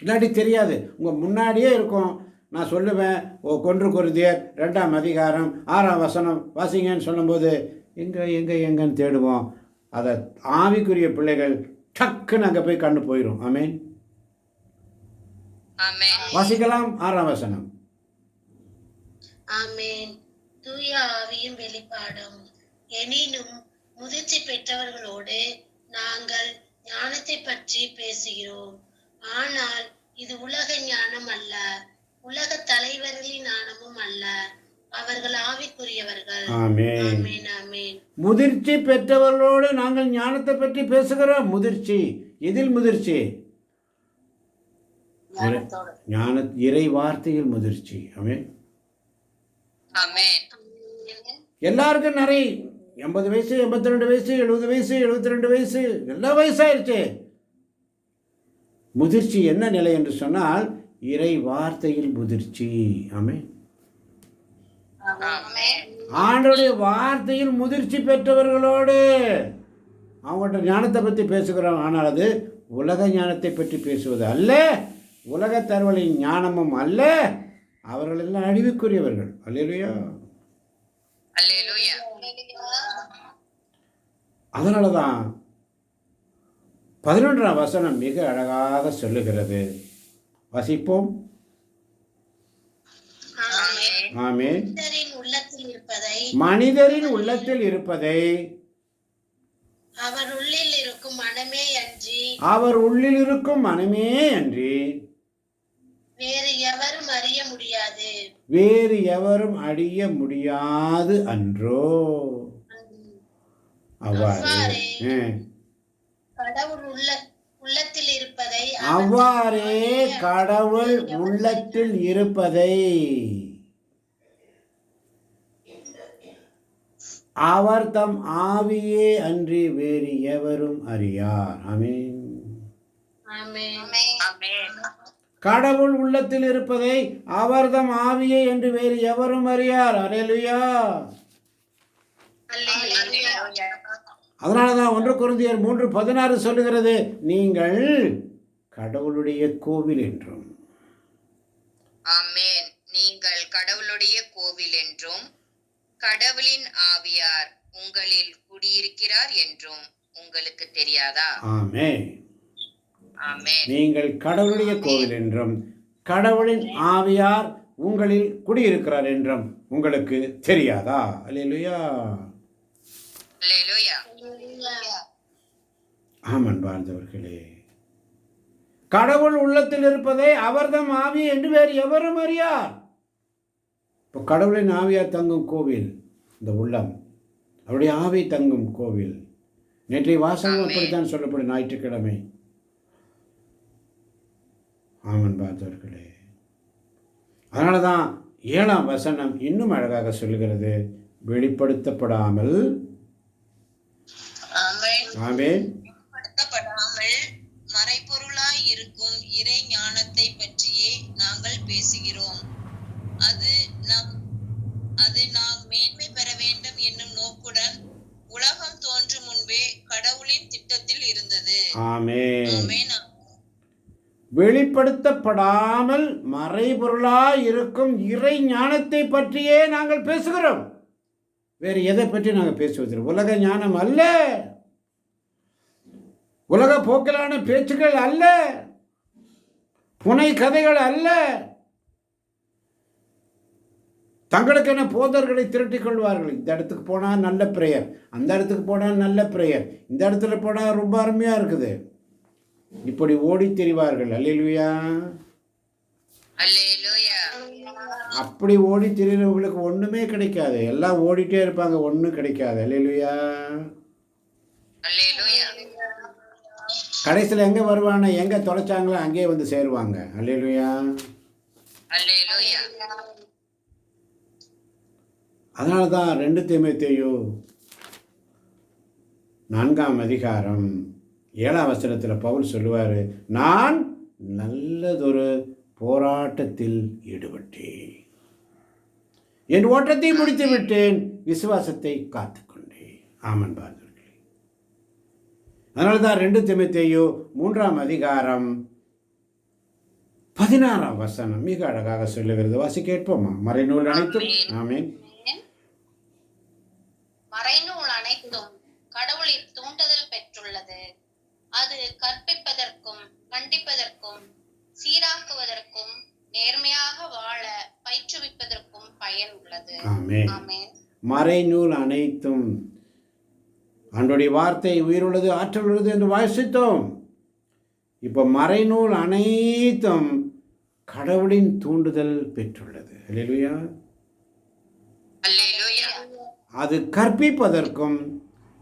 இல்லாட்டி தெரியாது. உங்கள் முன்னாடியே இருக்கும். நான் சொல்லுவேன், 1 கொரிந்தியர் 2ஆம் அதிகாரம் 6ஆம் வசனம் வாசிங்கன்னு சொல்லும்போது எங்கன்னு தேடுவோம். அதை ஆவிக்குரிய பிள்ளைகள் டக்குன்னு அங்கே போய் கண்ணு போயிடும். ஆமேன். வாசிக்கலாம். 6ஆம் வசனம். ஆமென். தூய ஆவியின் வெளிப்பாடும். எனினும் முதிர்ச்சி பெற்றவர்களோடு நாங்கள் ஞானத்தை பற்றி பேசுகிறோம். ஆனால் இது உலக ஞானம் அல்ல, உலக தலைவர்களின் ஞானமும் அல்ல. அவர்கள் ஆவிக்குரியவர்கள். ஆமென். ஆமென், ஆமென். முதிர்ச்சி பெற்றவர்களோடு நாங்கள் ஞானத்தை பற்றி பேசுகிறோம். முதிர்ச்சி எதில் முதிர்ச்சி? ஞான இறை வார்த்தையில் முதிர்ச்சி. ஆமென். எல்லாருக்கும் நிறைய 80 வயசு, 82 வயசு, 70 வயசு, 72 வயசு, எல்லா வயசாயிருச்சு. முதிர்ச்சி என்ன நிலை என்று சொன்னால் இறை வார்த்தையில் முதிர்ச்சி. ஆமென். ஆண்டவருடைய வார்த்தையில் முதிர்ச்சி பெற்றவர்களோடு அவங்கள்ட்ட ஞானத்தை பற்றி பேசுகிறோம். ஆனால் அது உலக ஞானத்தை பற்றி பேசுவது அல்ல, உலக தரவழின் ஞானமும் அல்ல. அவர்கள் எல்லாம் அழிவுக்குரியவர்கள். அல்லேலூயா. அதனால தான் 11ஆம் வசனம் மிக அழகாக சொல்லுகிறது. வசிப்போம். ஆமென். மனிதரின் உள்ளத்தில் இருப்பதை அவர் உள்ளில் இருக்கும் மனமே அன்றி வேறு எவரும் அறிய முடியாது. அன்றோ. அவ்வாறே கடவுள் உள்ளத்தில் இருப்பதை அவர் தம் ஆவியே அன்றி வேறு எவரும் அறியார். ஆமென். கடவுள் உள்ளத்தில் இருப்பதை அவர் தம் ஆவியே என்று வேறு எவரும் அறியார். அல்லேலூயா. அதனாலதான் 1 கொரிந்தியர் 3:16 சொல்லுகிறது, நீங்கள் கடவுளுடைய கோவில் என்றும். ஆமென். நீங்கள் கடவுளுடைய கோவில் என்றும் கடவுளின் ஆவியார் உங்களில் குடியிருக்கிறார் என்றும் உங்களுக்கு தெரியாதா? ஆமென். ஆமென். நீங்கள் கடவுளுடைய கோவில் என்றும் கடவுளின் ஆவியார் உங்களில் குடியிருக்கிறார் என்றும் உங்களுக்கு தெரியாதா? அல்லேலூயா. அல்லேலூயா. ஆமன் வாழ்ந்தவர்களே, கடவுள் உள்ளத்தில் இருப்பதை அவர்தம் ஆவி என்று வேறு எவரும் அறியார். இப்போ கடவுளின் ஆவியார் தங்கும் கோவில் இந்த உள்ளம், அவருடைய ஆவி தங்கும் கோவில். நேற்றைய வாசகம் அப்படித்தான் சொல்லப்படும், ஞாயிற்றுக்கிழமை. ஆமன் பார்த்தவர்களே, அதனால தான் 7ஆம் வசனம் இன்னும் அழகாக சொல்லுகிறது, வெளிப்படுத்தப்படாமல் மறைபொருளாய் இருக்கும் இறை ஞானத்தை பற்றியே நாங்கள் பேசுகிறோம். அது நாம் மேன்மை பெற வேண்டும் என்னும் நோக்குடன் உலகம் தோன்றும் முன்பே கடவுளின் திட்டத்தில் இருந்தது. ஆமென். வெளிப்படுத்தப்படாமல் மறைபொருளாய் இருக்கும் இறை ஞானத்தை பற்றியே நாங்கள் பேசுகிறோம். வேறு எதை பற்றி நாங்கள் பேசுவதில்லை. உலக ஞானம் அல்ல, உலக போக்கிலான பேச்சுக்கள் அல்ல, புனை கதைகள் அல்ல. தங்களுக்கென போதர்களை திரட்டிக் கொள்வார்கள். இந்த இடத்துக்கு போனால் நல்ல பிரேயர், அந்த இடத்துக்கு போனால் நல்ல பிரேயர், இந்த இடத்துல போனால் ரொம்ப அருமையாக இருக்குது, இப்படி ஓடி திரிவார்கள். அல்லேலூயா. அப்படி ஓடி திரிகிறவங்களுக்கு ஒன்றுமே கிடைக்காது. எல்லாம் ஓடிட்டே இருப்பாங்க, ஒன்றும் கிடைக்காது. அல்லேலூயா. கடைசியில் எங்கே வருவாங்க, எங்கே தொலைச்சாங்களோ அங்கேயே வந்து சேருவாங்க. அல்லேலூயா. அதனால தான் 2 தீமோத்தேயு 4ஆம் அதிகாரம் 7ஆம் வசனத்தில் பவுல் சொல்லுவார், நான் நல்லதொரு போராட்டத்தில் ஈடுபட்டேன், என் ஓட்டத்தை முடித்து விட்டேன், விசுவாசத்தை காத்துக்கொண்டேன். ஆமன் பார்த்தவர்களே, அதனால தான் 2 தீமோத்தேயு 3ஆம் அதிகாரம் 16ஆம் வசனம் மிக அழகாக சொல்லுகிறது. வாசி கேட்போமா? மறைநூல் அனைத்தும். ஆமென். மறைநூல் அனைத்தும் கடவுளின் தூண்டுதல் பெற்றுள்ளது. அது கற்பிப்பதற்கும் கண்டிப்பதற்கும் சீராக்குவதற்கும் நேர்மையாக வாழ பயிற்றுவிப்பதற்கும் பயன் உள்ளது. ஆமென். மறைநூல் அனைத்தும், ஆண்டவருடைய வார்த்தை உயிருள்ளது, ஆற்றல் உள்ளது என்று வாசித்தோம். இப்போ மறைநூல் அனைத்தும் கடவுளின் தூண்டுதல் பெற்றுள்ளது. அல்லேலூயா. அல்லேலூயா. அது கற்பிப்பதற்கும்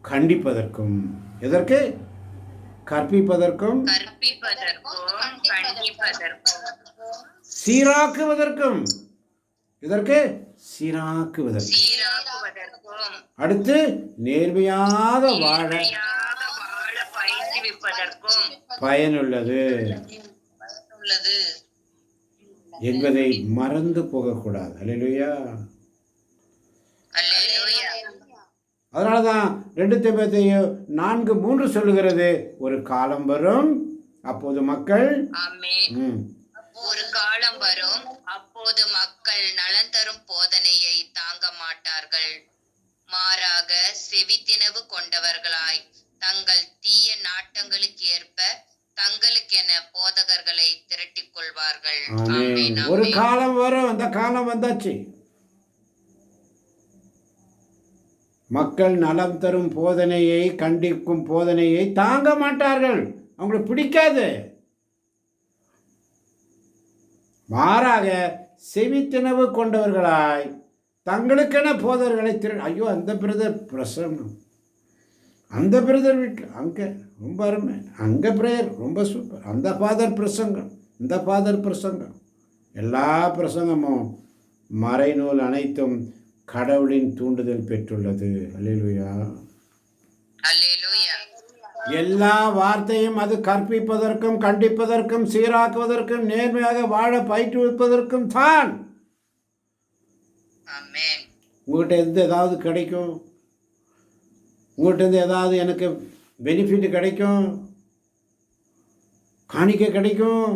கண்டிப்பதற்கும். எதற்கு? கற்பிப்பதற்கும் கற்பிப்பதற்கும் கண்டிப்பதற்கும் சீராக்குவதற்கும். இதற்கு சீராக்குவதற்கு. சீராக்குவதற்கும் அடுத்து நேர்மையாக வாழ நேர்மையாக வாழ பயிற்றுவிப்பதற்கும் பயனுள்ளது உள்ளது. என்பதை மறந்து போகக்கூடாது. அல்லேலூயா. அல்லேலூயா. அதனால தான் 2 தீமோத்தேயு 4:3 சொல்லுகிறது, ஒரு காலம் வரும் அப்போது மக்கள் ஆமென். ஒரு காலம் வரும், அப்போது மக்கள் நலன் தரும் போதனையை தாங்க மாட்டார்கள், மாறாக செவித்தினவு கொண்டவர்களாய் தங்கள் தீய நாட்டங்களுக்கு ஏற்ப தங்களுக்கென போதகர்களை திரட்டிக் கொள்வார்கள். ஆமென், ஒரு ஆமென். காலம் வரும். அந்த காலம் வந்தாச்சு. மக்கள் நலம் தரும் போதனையை, கண்டிக்கும் போதனையை தாங்க மாட்டார்கள். அவங்களுக்கு பிடிக்காது. மாறாக செவித்தினவு கொண்டவர்களாய் தங்களுக்கென போதர்களை ஐயோ, அந்த பிரதர் பிரசங்கம், அந்த பிரதர் வீட்டில் அங்கே ரொம்ப அருமை, அங்கே ப்ரேயர் ரொம்ப சூப்பர், அந்த ஃபாதர் பிரசங்கம், இந்த ஃபாதர் பிரசங்கம். எல்லா பிரசங்கமும் மறைநூல் அனைத்தும் கடவுளின் தூண்டுதல் பெற்றுள்ளது. அல்லேலூயா. அல்லேலூயா. எல்லா வார்த்தையும் அது கற்பிப்பதற்கும் கண்டிப்பதற்கும் சீராக்குவதற்கும் நேர்மையாக வாழ பயிற்றுவிப்பதற்கும் தான். ஆமென். உங்கள்கிட்ட இருந்து ஏதாவது கிடைக்கும், உங்கள்கிட்ட இருந்து ஏதாவது எனக்கு பெனிஃபிட் கிடைக்கும், காணிக்கை கிடைக்கும்,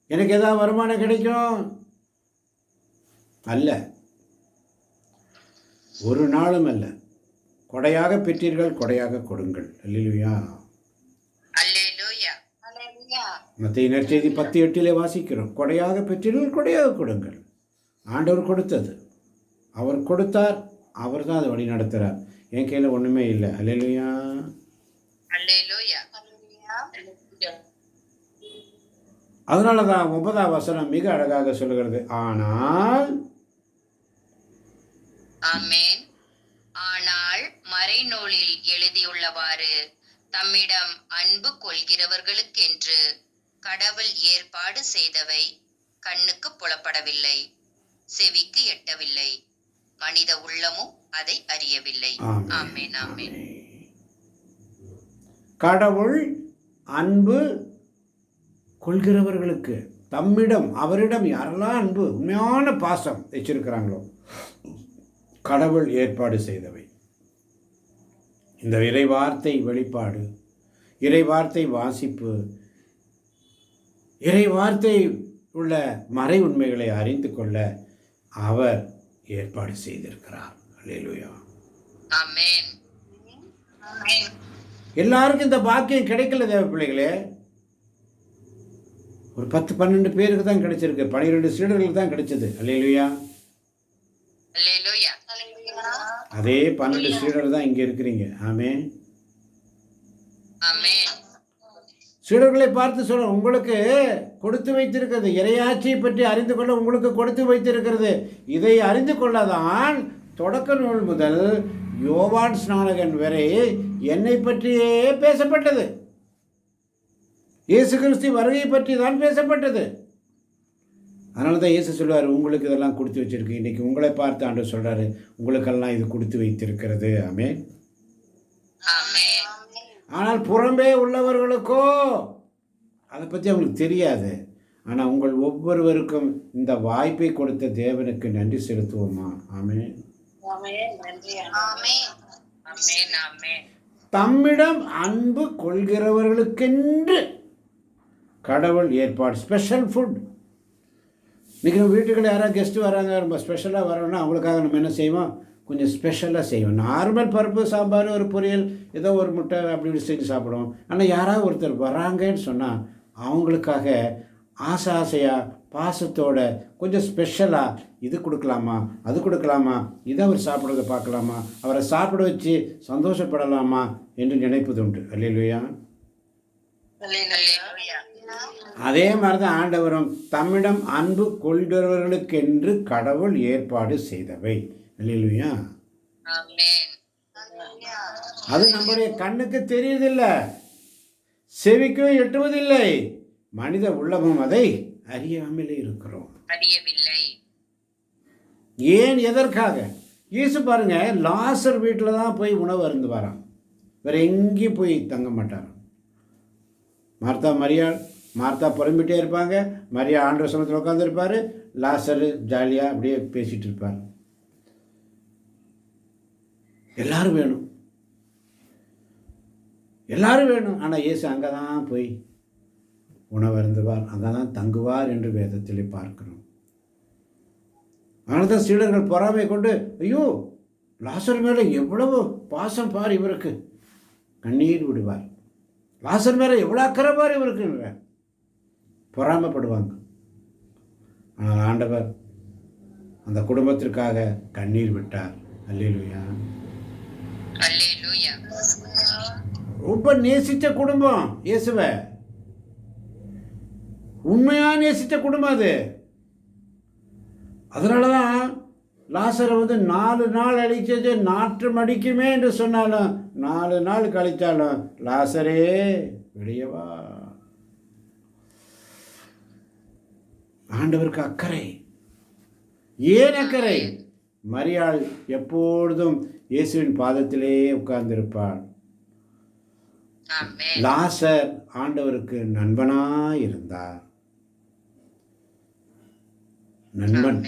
எனக்கு ஏதாவது வருமானம் கிடைக்கும் அல்ல. ஒரு நாளும் அல்ல. கொடையாக பெற்றீர்கள், கொடையாக கொடுங்கள். அல்லேலூயா. அல்லேலூயா. மத்தேயு நற்செய்தி 10:8 வாசிக்கிறோம், கொடையாக பெற்றீர்கள், கொடையாக கொடுங்கள். ஆண்டவர் கொடுத்தது, அவர் கொடுத்தார், அவர் தான் அதை வழி நடத்துகிறார். என் கையில் ஒன்றுமே இல்லை. அல்லேலூயா. அல்லேலூயா. அதனால தான் 9ஆம் வசனம் மிக அழகாக சொல்லுகிறது, ஆனால் ஆமென். ஆனால் மறைநூலில் எழுதியுள்ளவாறு தம்மிடம் அன்பு கொள்கிறவர்களுக்கென்று கடவுள் ஏற்பாடு செய்தவை கண்ணுக்கு புலப்படவில்லை, செவிக்கு எட்டவில்லை, மனித உள்ளமும் அதை அறியவில்லை. ஆமென், ஆமென். கடவுள் அன்பு கொள்கிறவர்களுக்கு, தம்மிடம், அவரிடம் யாரெல்லாம் அன்பு உண்மையான பாசம் வச்சிருக்கிறாங்களோ கடவுள் ஏற்பாடு செய்தவை. இந்த இறைவார்த்தை வெளிப்பாடு, இறைவார்த்தை வாசிப்பு, இறைவார்த்தை உள்ள மறை உண்மைகளை அறிந்து கொள்ள அவர் ஏற்பாடு செய்திருக்கிறார். அல்லேலூயா. ஆமென். ஆமென். எல்லாருக்கும் இந்த பாக்கியம் கிடைக்கல தேவ பிள்ளைகளே. ஒரு 10-12 பேருக்கு தான் கிடைச்சிருக்கு, 12 சீடர்களுக்கு தான் கிடைச்சது. அல்லேலூயா. அல்லேலூயா. அதே 12 சீடர்கள் தான் இங்கே இருக்கிறீங்க. ஆமென். ஆமென். சீடர்களை பார்த்து சொல்ல, உங்களுக்கு கொடுத்து வைத்திருக்கிறது, இறையாட்சியை பற்றி அறிந்து கொள்ள உங்களுக்கு கொடுத்து வைத்திருக்கிறது. இதை அறிந்து கொள்ளதான் தொடக்க நூல் முதல் யோவான் ஸ்நானகன் வரை என்னை பற்றியே பேசப்பட்டது. இயேசு கிறிஸ்து வருகை பற்றி தான் பேசப்பட்டது. அதனால தான் இயேசு சொல்வார், உங்களுக்கு இதெல்லாம் கொடுத்து வச்சிருக்கு. இன்றைக்கி உங்களை பார்த்து ஆண்டவர் சொல்கிறாரு, உங்களுக்கெல்லாம் இது கொடுத்து வைத்திருக்கிறது. ஆமென். ஆமென். ஆனால் புறம்பே உள்ளவர்களுக்கோ அதை பற்றி அவங்களுக்கு தெரியாது. ஆனால் உங்கள் ஒவ்வொருவருக்கும் இந்த வாய்ப்பை கொடுத்த தேவனுக்கு நன்றி செலுத்துவோமா? ஆமென். ஆமென். ஆமென். தம்மிடம் அன்பு கொள்கிறவர்களுக்கென்று கடவுள் ஏற்பாடு, ஸ்பெஷல் ஃபுட். இன்றைக்கி நம்ம வீட்டுக்குள்ள யாராவது கெஸ்ட்டு வராங்க, ரொம்ப ஸ்பெஷலாக வரோன்னா அவங்களுக்காக நம்ம என்ன செய்வோம், கொஞ்சம் ஸ்பெஷலாக செய்வோம். நார்மல் பருப்பு சாம்பார், ஒரு பொரியல், ஏதோ ஒரு முட்டை அப்படி இப்படி செஞ்சு சாப்பிடுவோம். ஆனால் யாராவது ஒருத்தர் வராங்கன்னு சொன்னால் அவங்களுக்காக ஆசை ஆசையாக பாசத்தோட கொஞ்சம் ஸ்பெஷலாக இது கொடுக்கலாமா, அது கொடுக்கலாமா, இதை அவர் சாப்பிட்றத பார்க்கலாமா, அவரை சாப்பிட வச்சு சந்தோஷப்படலாமா என்று நினைப்பது உண்டு. அல்லேலூயா. அல்லேலூயா. அதே மாதிரி தான் ஆண்டவரும் தம்மிடம் அன்பு கொள்கிறவர்களுக்கென்று கடவுள் ஏற்பாடு செய்தவை. அல்லேலூயா. ஆமென். அது நம்முடைய கண்ணுக்கு தெரியுதில்லை, செவிக்கும் எட்டுவதில்லை, மனித உள்ளமும் அதை அறியாமலே இருக்கிறோம். அறியவில்லை. ஏன், எதற்காக? இயேசு பாருங்க, லாசர் வீட்டில் தான் போய் உணவு அருந்து வரான், வேற எங்கேயும் போய் தங்க மாட்டார். மார்த்தா புறம்பிட்டே இருப்பாங்க, மரியா ஆண்டவர் சமூகத்தில் உட்காந்துருப்பார், லாசர் ஜாலியாக அப்படியே பேசிகிட்டு இருப்பார். எல்லாரும் வேணும், எல்லாரும் வேணும். ஆனால் இயேசு அங்கே தான் போய் உணவு அருந்துவார், அங்கே தான் தங்குவார் என்று வேதத்திலே பார்க்கிறோம். அதனால தான் சீடர்கள் பொறாமை கொண்டு, ஐயோ லாசர் மேலே எவ்வளவு பாசம் பார் இவருக்கு, கண்ணீர் விடுவார். லாசர் மேலே எவ்வளோ அக்கறை பார் இவருக்கு, பொறாமைப்படுவாங்க. ஆனால் ஆண்டவர் அந்த குடும்பத்திற்காக கண்ணீர் விட்டார். அல்லேலூயா. அல்லேலூயா. ரொம்ப நேசித்த குடும்பம் இயேசுவை, உண்மையா நேசித்த குடும்பம் அது. அதனால தான் லாசரை 4 நாள் அழிச்சது நாற்றம் அடிக்குமே என்று சொன்னாலும் 4 நாள் கழித்தாலும் லாசரே வெளியவா. ஆண்டவருக்கு அக்கறை. ஏன் அக்கறை? மரியாள் எப்பொழுதும் இயேசுவின் பாதத்திலே உட்கார்ந்திருப்பாள். லாசர் ஆண்டவருக்கு நண்பனாய் இருந்தார். நண்பன்.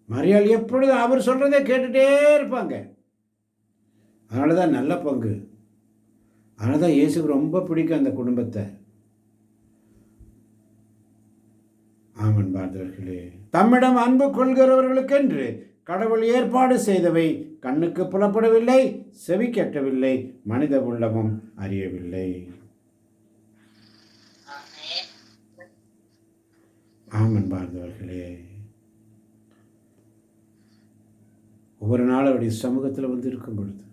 மரியாள் எப்பொழுதும் அவர் சொல்றதை கேட்டுட்டே இருப்பாங்க. அதனால தான் நல்ல பங்கு. அதனால தான் இயேசுக்கு ரொம்ப பிடிக்கும் அந்த குடும்பத்தை. ஆமன் பார்த்தவர்களே, தம்மிடம் அன்பு கொள்கிறவர்களுக்கென்று கடவுள் ஏற்பாடு செய்தவை கண்ணுக்கு புலப்படவில்லை, செவி கேட்கவில்லை, மனித உள்ளமும் அறியவில்லை. ஆமன் பார்த்தவர்களே, ஒவ்வொரு நாள் அவருடைய சமூகத்தில் வந்து இருக்கும் பொழுது,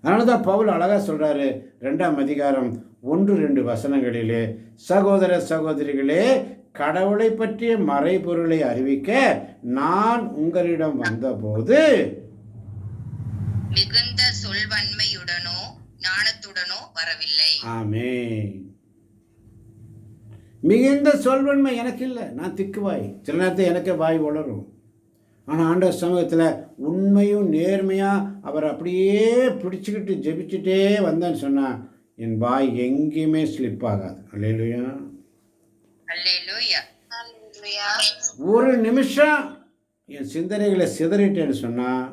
அதனால தான் பவுல் அழகாக சொல்கிறாரு 2ஆம் அதிகாரம் 1-2 வசனங்களிலே, சகோதர சகோதரிகளே, கடவுளை பற்றிய மறைபொருளை அறிவிக்க நான் உங்களிடம் வந்தபோது மிகுந்த சொல்வன்மையுடனோ ஞானத்துடனோ வரவில்லை. ஆமென். மிகுந்த சொல்வன்மை எனக்கு இல்லை, நான் திக்குவாய். சில நேரத்தில் எனக்கே வாய் உளரும். ஆனால் ஆண்டவர் சமூகத்தில் உண்மையும் நேர்மையாக அவர் அப்படியே பிடிச்சிக்கிட்டு ஜெபிச்சுட்டே வந்தேன்னு சொன்னால் என் வாய் எங்கேயுமே ஸ்லிப் ஆகாது. அல்லேலூயா. அல்லேலூயா. ஒரு நிமிஷம் என் சிந்தனைகளை சிதறிட்டேன்னு சொன்னால்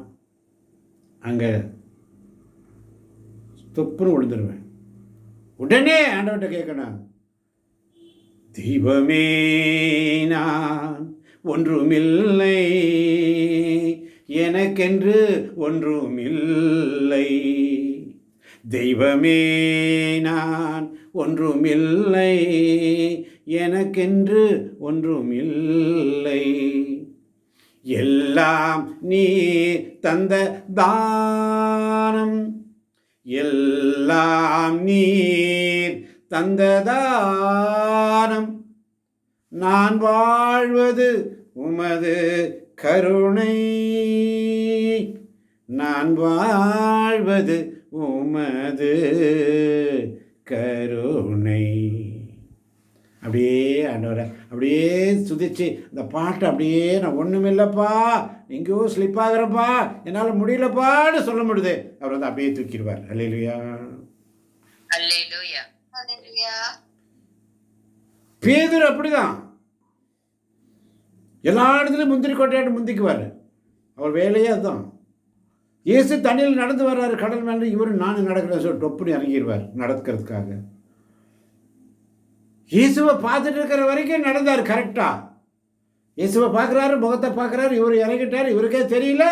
அங்கே தொப்புன்னு விழுந்துருவேன். உடனே ஆண்டவர்கிட்ட கேட்கணும், தெய்வமே நான் ஒன்றுமில்லை, எனக்கென்று ஒன்றுமில்லை, தெய்வமே நான் ஒன்றுமில்லை, எனக்கென்று ஒன்றுமில்லை, எல்லாம் நீ தந்த தானம், எல்லாம் நீர் தந்த தானம், நான் வாழ்வது உமது கருணை, நான் வாழ்வது உமது கருணை. அப்படியே ஆண்டவரை அப்படியே சுதிச்சு இந்த பாட்டை அப்படியே, நான் ஒன்றுமில்லைப்பா, எங்கேயோ ஸ்லிப் ஆகிறப்பா, என்னால் முடியலப்பான்னு சொல்ல முடியுது. அவர் வந்து அப்படியே தூக்கிடுவார். அல்லேலூயா. அல்லேலூயா. பேதுரு அப்படிதான், எல்லா இடத்துலையும் முந்திரி கொட்டையாட்டு முந்திக்குவார். அவர் வேலையே அதுதான். இயேசு தண்ணியில் நடந்து வர்றாரு கடல் மேலே, இவர் நானும் நடக்கிறேன் சொல்லி டொப்புன்னு இறங்கிடுவார் நடக்கிறதுக்காக. இயேசுவை பார்த்துட்டு இருக்கிற வரைக்கும் நடந்தார் கரெக்டாக. இயேசுவை பார்க்குறாரு, முகத்தை பார்க்குறாரு, இவர் இறங்கிட்டார், இவருக்கே தெரியல.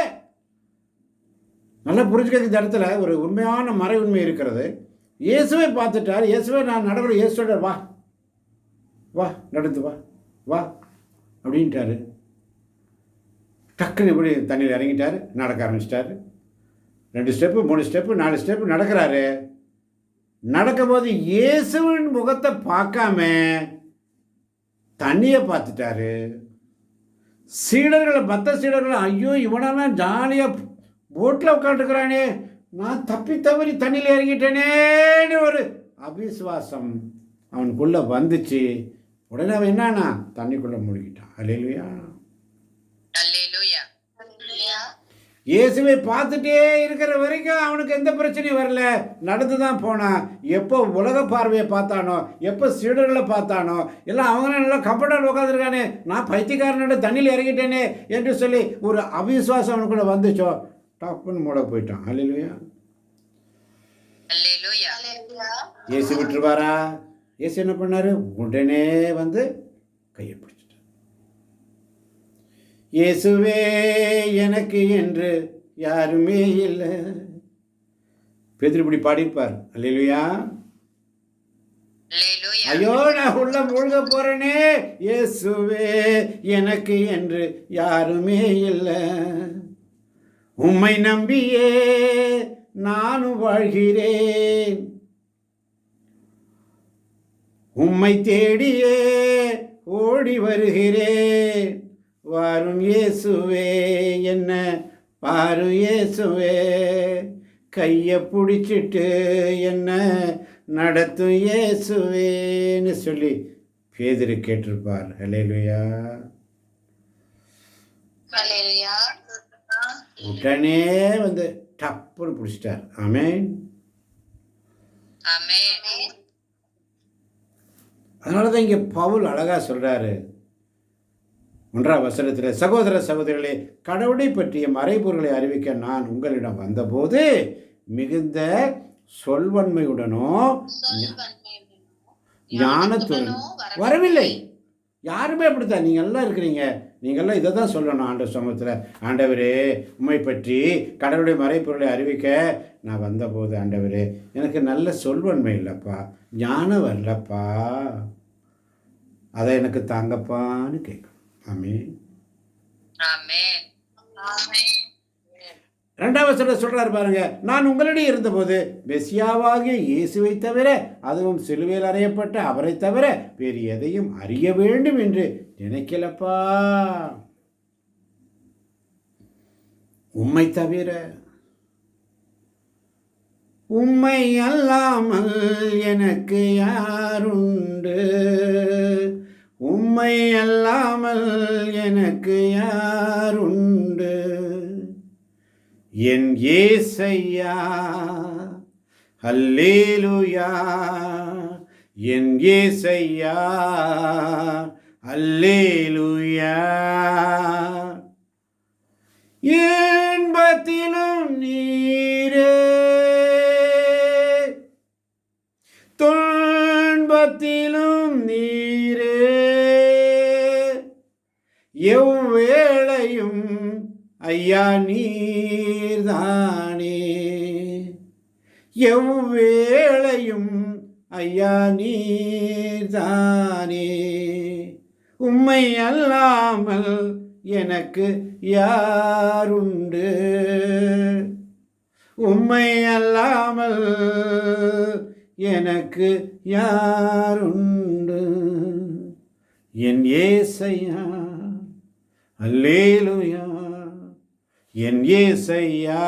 நல்லா புரிஞ்சுக்கிறது இந்த இடத்துல ஒரு உண்மையான மறை உண்மை இருக்கிறது. இயேசுவை பார்த்துட்டார், இயேசுவை நான் நடக்கிற, இயேசுவோட வா வா நடந்து வா வா அப்படின்ட்டாரு. டக்குன்னு இப்படி தண்ணியில் இறங்கிட்டார், நடக்க ஆரம்பிச்சிட்டாரு. 2 ஸ்டெப்பு 3 ஸ்டெப்பு 4 ஸ்டெப்பு நடக்கிறாரு. நடக்கும்போது இயேசுவின் முகத்தை பார்க்காம தண்ணியை பார்த்துட்டாரு. சீடர்கள், மற்ற சீடர்கள், ஐயோ இவனெல்லாம் ஜாலியாக போட்டில் உட்காந்துக்கிறானே, நான் தப்பி தவறி தண்ணியில் இறங்கிட்டேனேன்னு ஒரு அவிசுவாசம் அவனுக்குள்ளே வந்துச்சு. உடனே அவன் என்னன்னா தண்ணிக்குள்ளே மூழ்கிட்டான். அல்லேலூயா. அல்லேலூயா. இயேசுவை பார்த்துட்டே இருக்கிற வரைக்கும் அவனுக்கு எந்த பிரச்சனையும் வரல, நடந்து தான் போனான். எப்போ உலக பார்வையை பார்த்தானோ, எப்போ சீடர்களை பார்த்தானோ, எல்லாம் அவங்க நல்லா கம்ஃபர்டபுள் உட்காந்துருக்கானே, நான் பைத்தியக்காரனோட தண்ணியில் இறங்கிட்டேனே என்று சொல்லி ஒரு அவிசுவாசம் அவனுக்குள்ள வந்துச்சோ, டப்புன்னு மூட போயிட்டான். அல்லேலூயா. அல்லேலூயா. இயேசு விட்டுருவாரா? இயேசு என்ன பண்ணாரு? உடனே வந்து கையை பிடிச்சிட்டார். இயேசுவே எனக்கு என்று யாருமே இல்லை. பேதுரு இப்படி பாடியிருப்பார். அல்லேலூயா. அல்லேலூயா. ஐயோ நான் உள்ள மூழ்க போறேனே, இயேசுவே எனக்கு என்று யாருமே இல்லை. உம்மை நம்பியே நானும் வாழ்கிறேன், உம்மை தேடியே ஓடி வருகிறேன். வாரும் இயேசுவே என்ன பாரும் இயேசுவே, கையை பிடிச்சிட்டு என்ன நடத்தும் இயேசுவேன்னு சொல்லி பேதுரு கேட்டிருப்பார். அல்லேலூயா. அல்லேலூயா. உடனே வந்து டப்புன்னு பிடிச்சிட்டார். ஆமென். ஆமென். அதனால தான் இங்கே பவுல் அழகா சொல்றாரு 1ஆம் வசனத்தில், சகோதர சகோதரிகளே, கடவுளை பற்றிய மறைபொருளை அறிவிக்க நான் உங்களிடம் வந்தபோது மிகுந்த சொல்வன்மையுடனோ ஞானத்துடன் வரவில்லை. யாருமே அப்படித்தான். நீங்கள் எல்லாம் இருக்கிறீங்க, நீங்கள்லாம் இதை தான் சொல்லணும் ஆண்டவர் சமூகத்தில். ஆண்டவரே உம்மை பற்றி கடவுளுடைய மறைபொருளை அறிவிக்க நான் வந்தபோது, ஆண்டவரே எனக்கு நல்ல சொல்வன்மை இல்லைப்பா, ஞானம் வரலப்பா, அதை எனக்கு தாங்கப்பான்னு கேட்கும். ஆமென். ஆமென். ஆமென். 2ஆம் வசனத்தில் சொல்றாரு பாருங்க, நான் உங்களிடையே இருந்தபோது மெசியாவாகிய இயேசுவை தவிர, அதுவும் சிலுவையில் அறையப்பட்ட அவரை தவிர வேறு எதையும் அறிய வேண்டும் என்று நினைக்கலப்பா. உம்மை தவிர, உம்மை அல்லாமல் எனக்கு யாருண்டு, உம்மை அல்லாமல் எனக்கு யாருண்டு, என் ஏசையா. அல்லேலூயா. என் ஏசையா. அல்லேலூயா. இன்பத்திலும் நீரே, துன்பத்திலும் நீரே, எவ்வேளையும் ஐயா நீர்தானே, எவ்வேளையும் ஐயா நீர்தானே, உம்மை அல்லாமல் எனக்கு யாருண்டு, உம்மை அல்லாமல் எனக்கு யாருண்டு, என் ஏசையா. அல்லேலூயா. என் ஏசையா.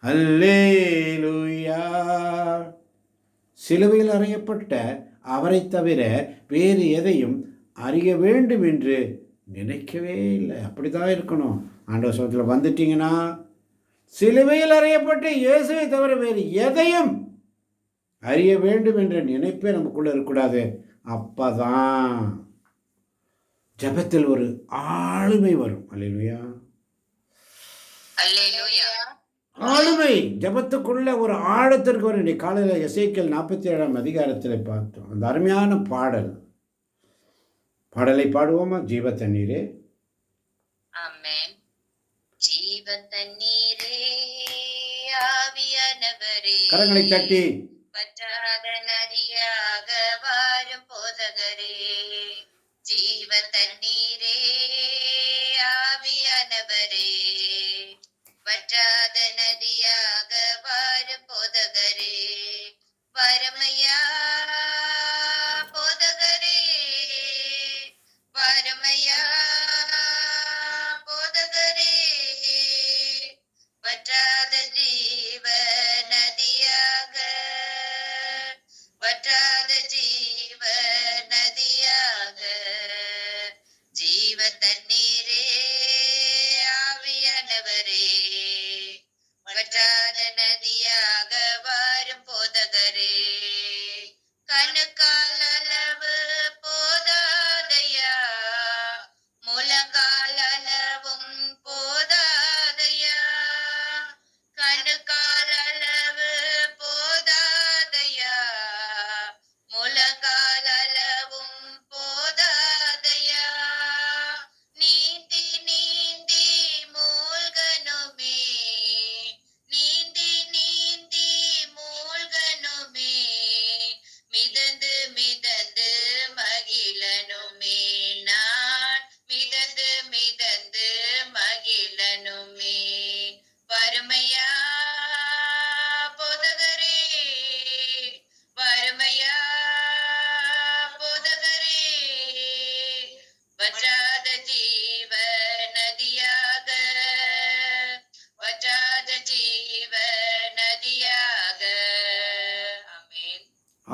அல்லேலூயா. சிலுவையில் அறையப்பட்ட அவரை தவிர வேறு எதையும் அறிய வேண்டும் என்று நினைக்கவே இல்லை. அப்படிதான் இருக்கணும். ஆண்டவர் சமூகத்தில் வந்துட்டீங்கன்னா சிலுவையில் அறையப்பட்ட இயேசுவை தவிர வேறு எதையும் அறிய வேண்டும் என்ற நினைப்பே நமக்குள்ள இருக்கக்கூடாது. அப்பதான் ஜெபத்தில் ஒரு ஆளுமை வரும். அல்லேலூயா. அல்லேலூயா. ஆளுமை ஜெபத்துக்குள்ள ஒரு ஆழத்திற்கு வரும். இன்னைக்கு காலையில் எசேக்கியேல் 47ஆம் அதிகாரத்தில் பார்த்தோம் அந்த அருமையான பாடலை பாடுவோமா? ஜீவ தண்ணீரே. ஆமென். ஜீவ தண்ணீரே, ஆவியானவரே, கரங்களை தட்டி வற்றாத நதியாக வாரும் போதகரே, ஜீவ தண்ணீரே, ஆவியானவரே, வற்றாத நதியாக வாரும் போதகரே, வரமையா போதகரே, வரமையா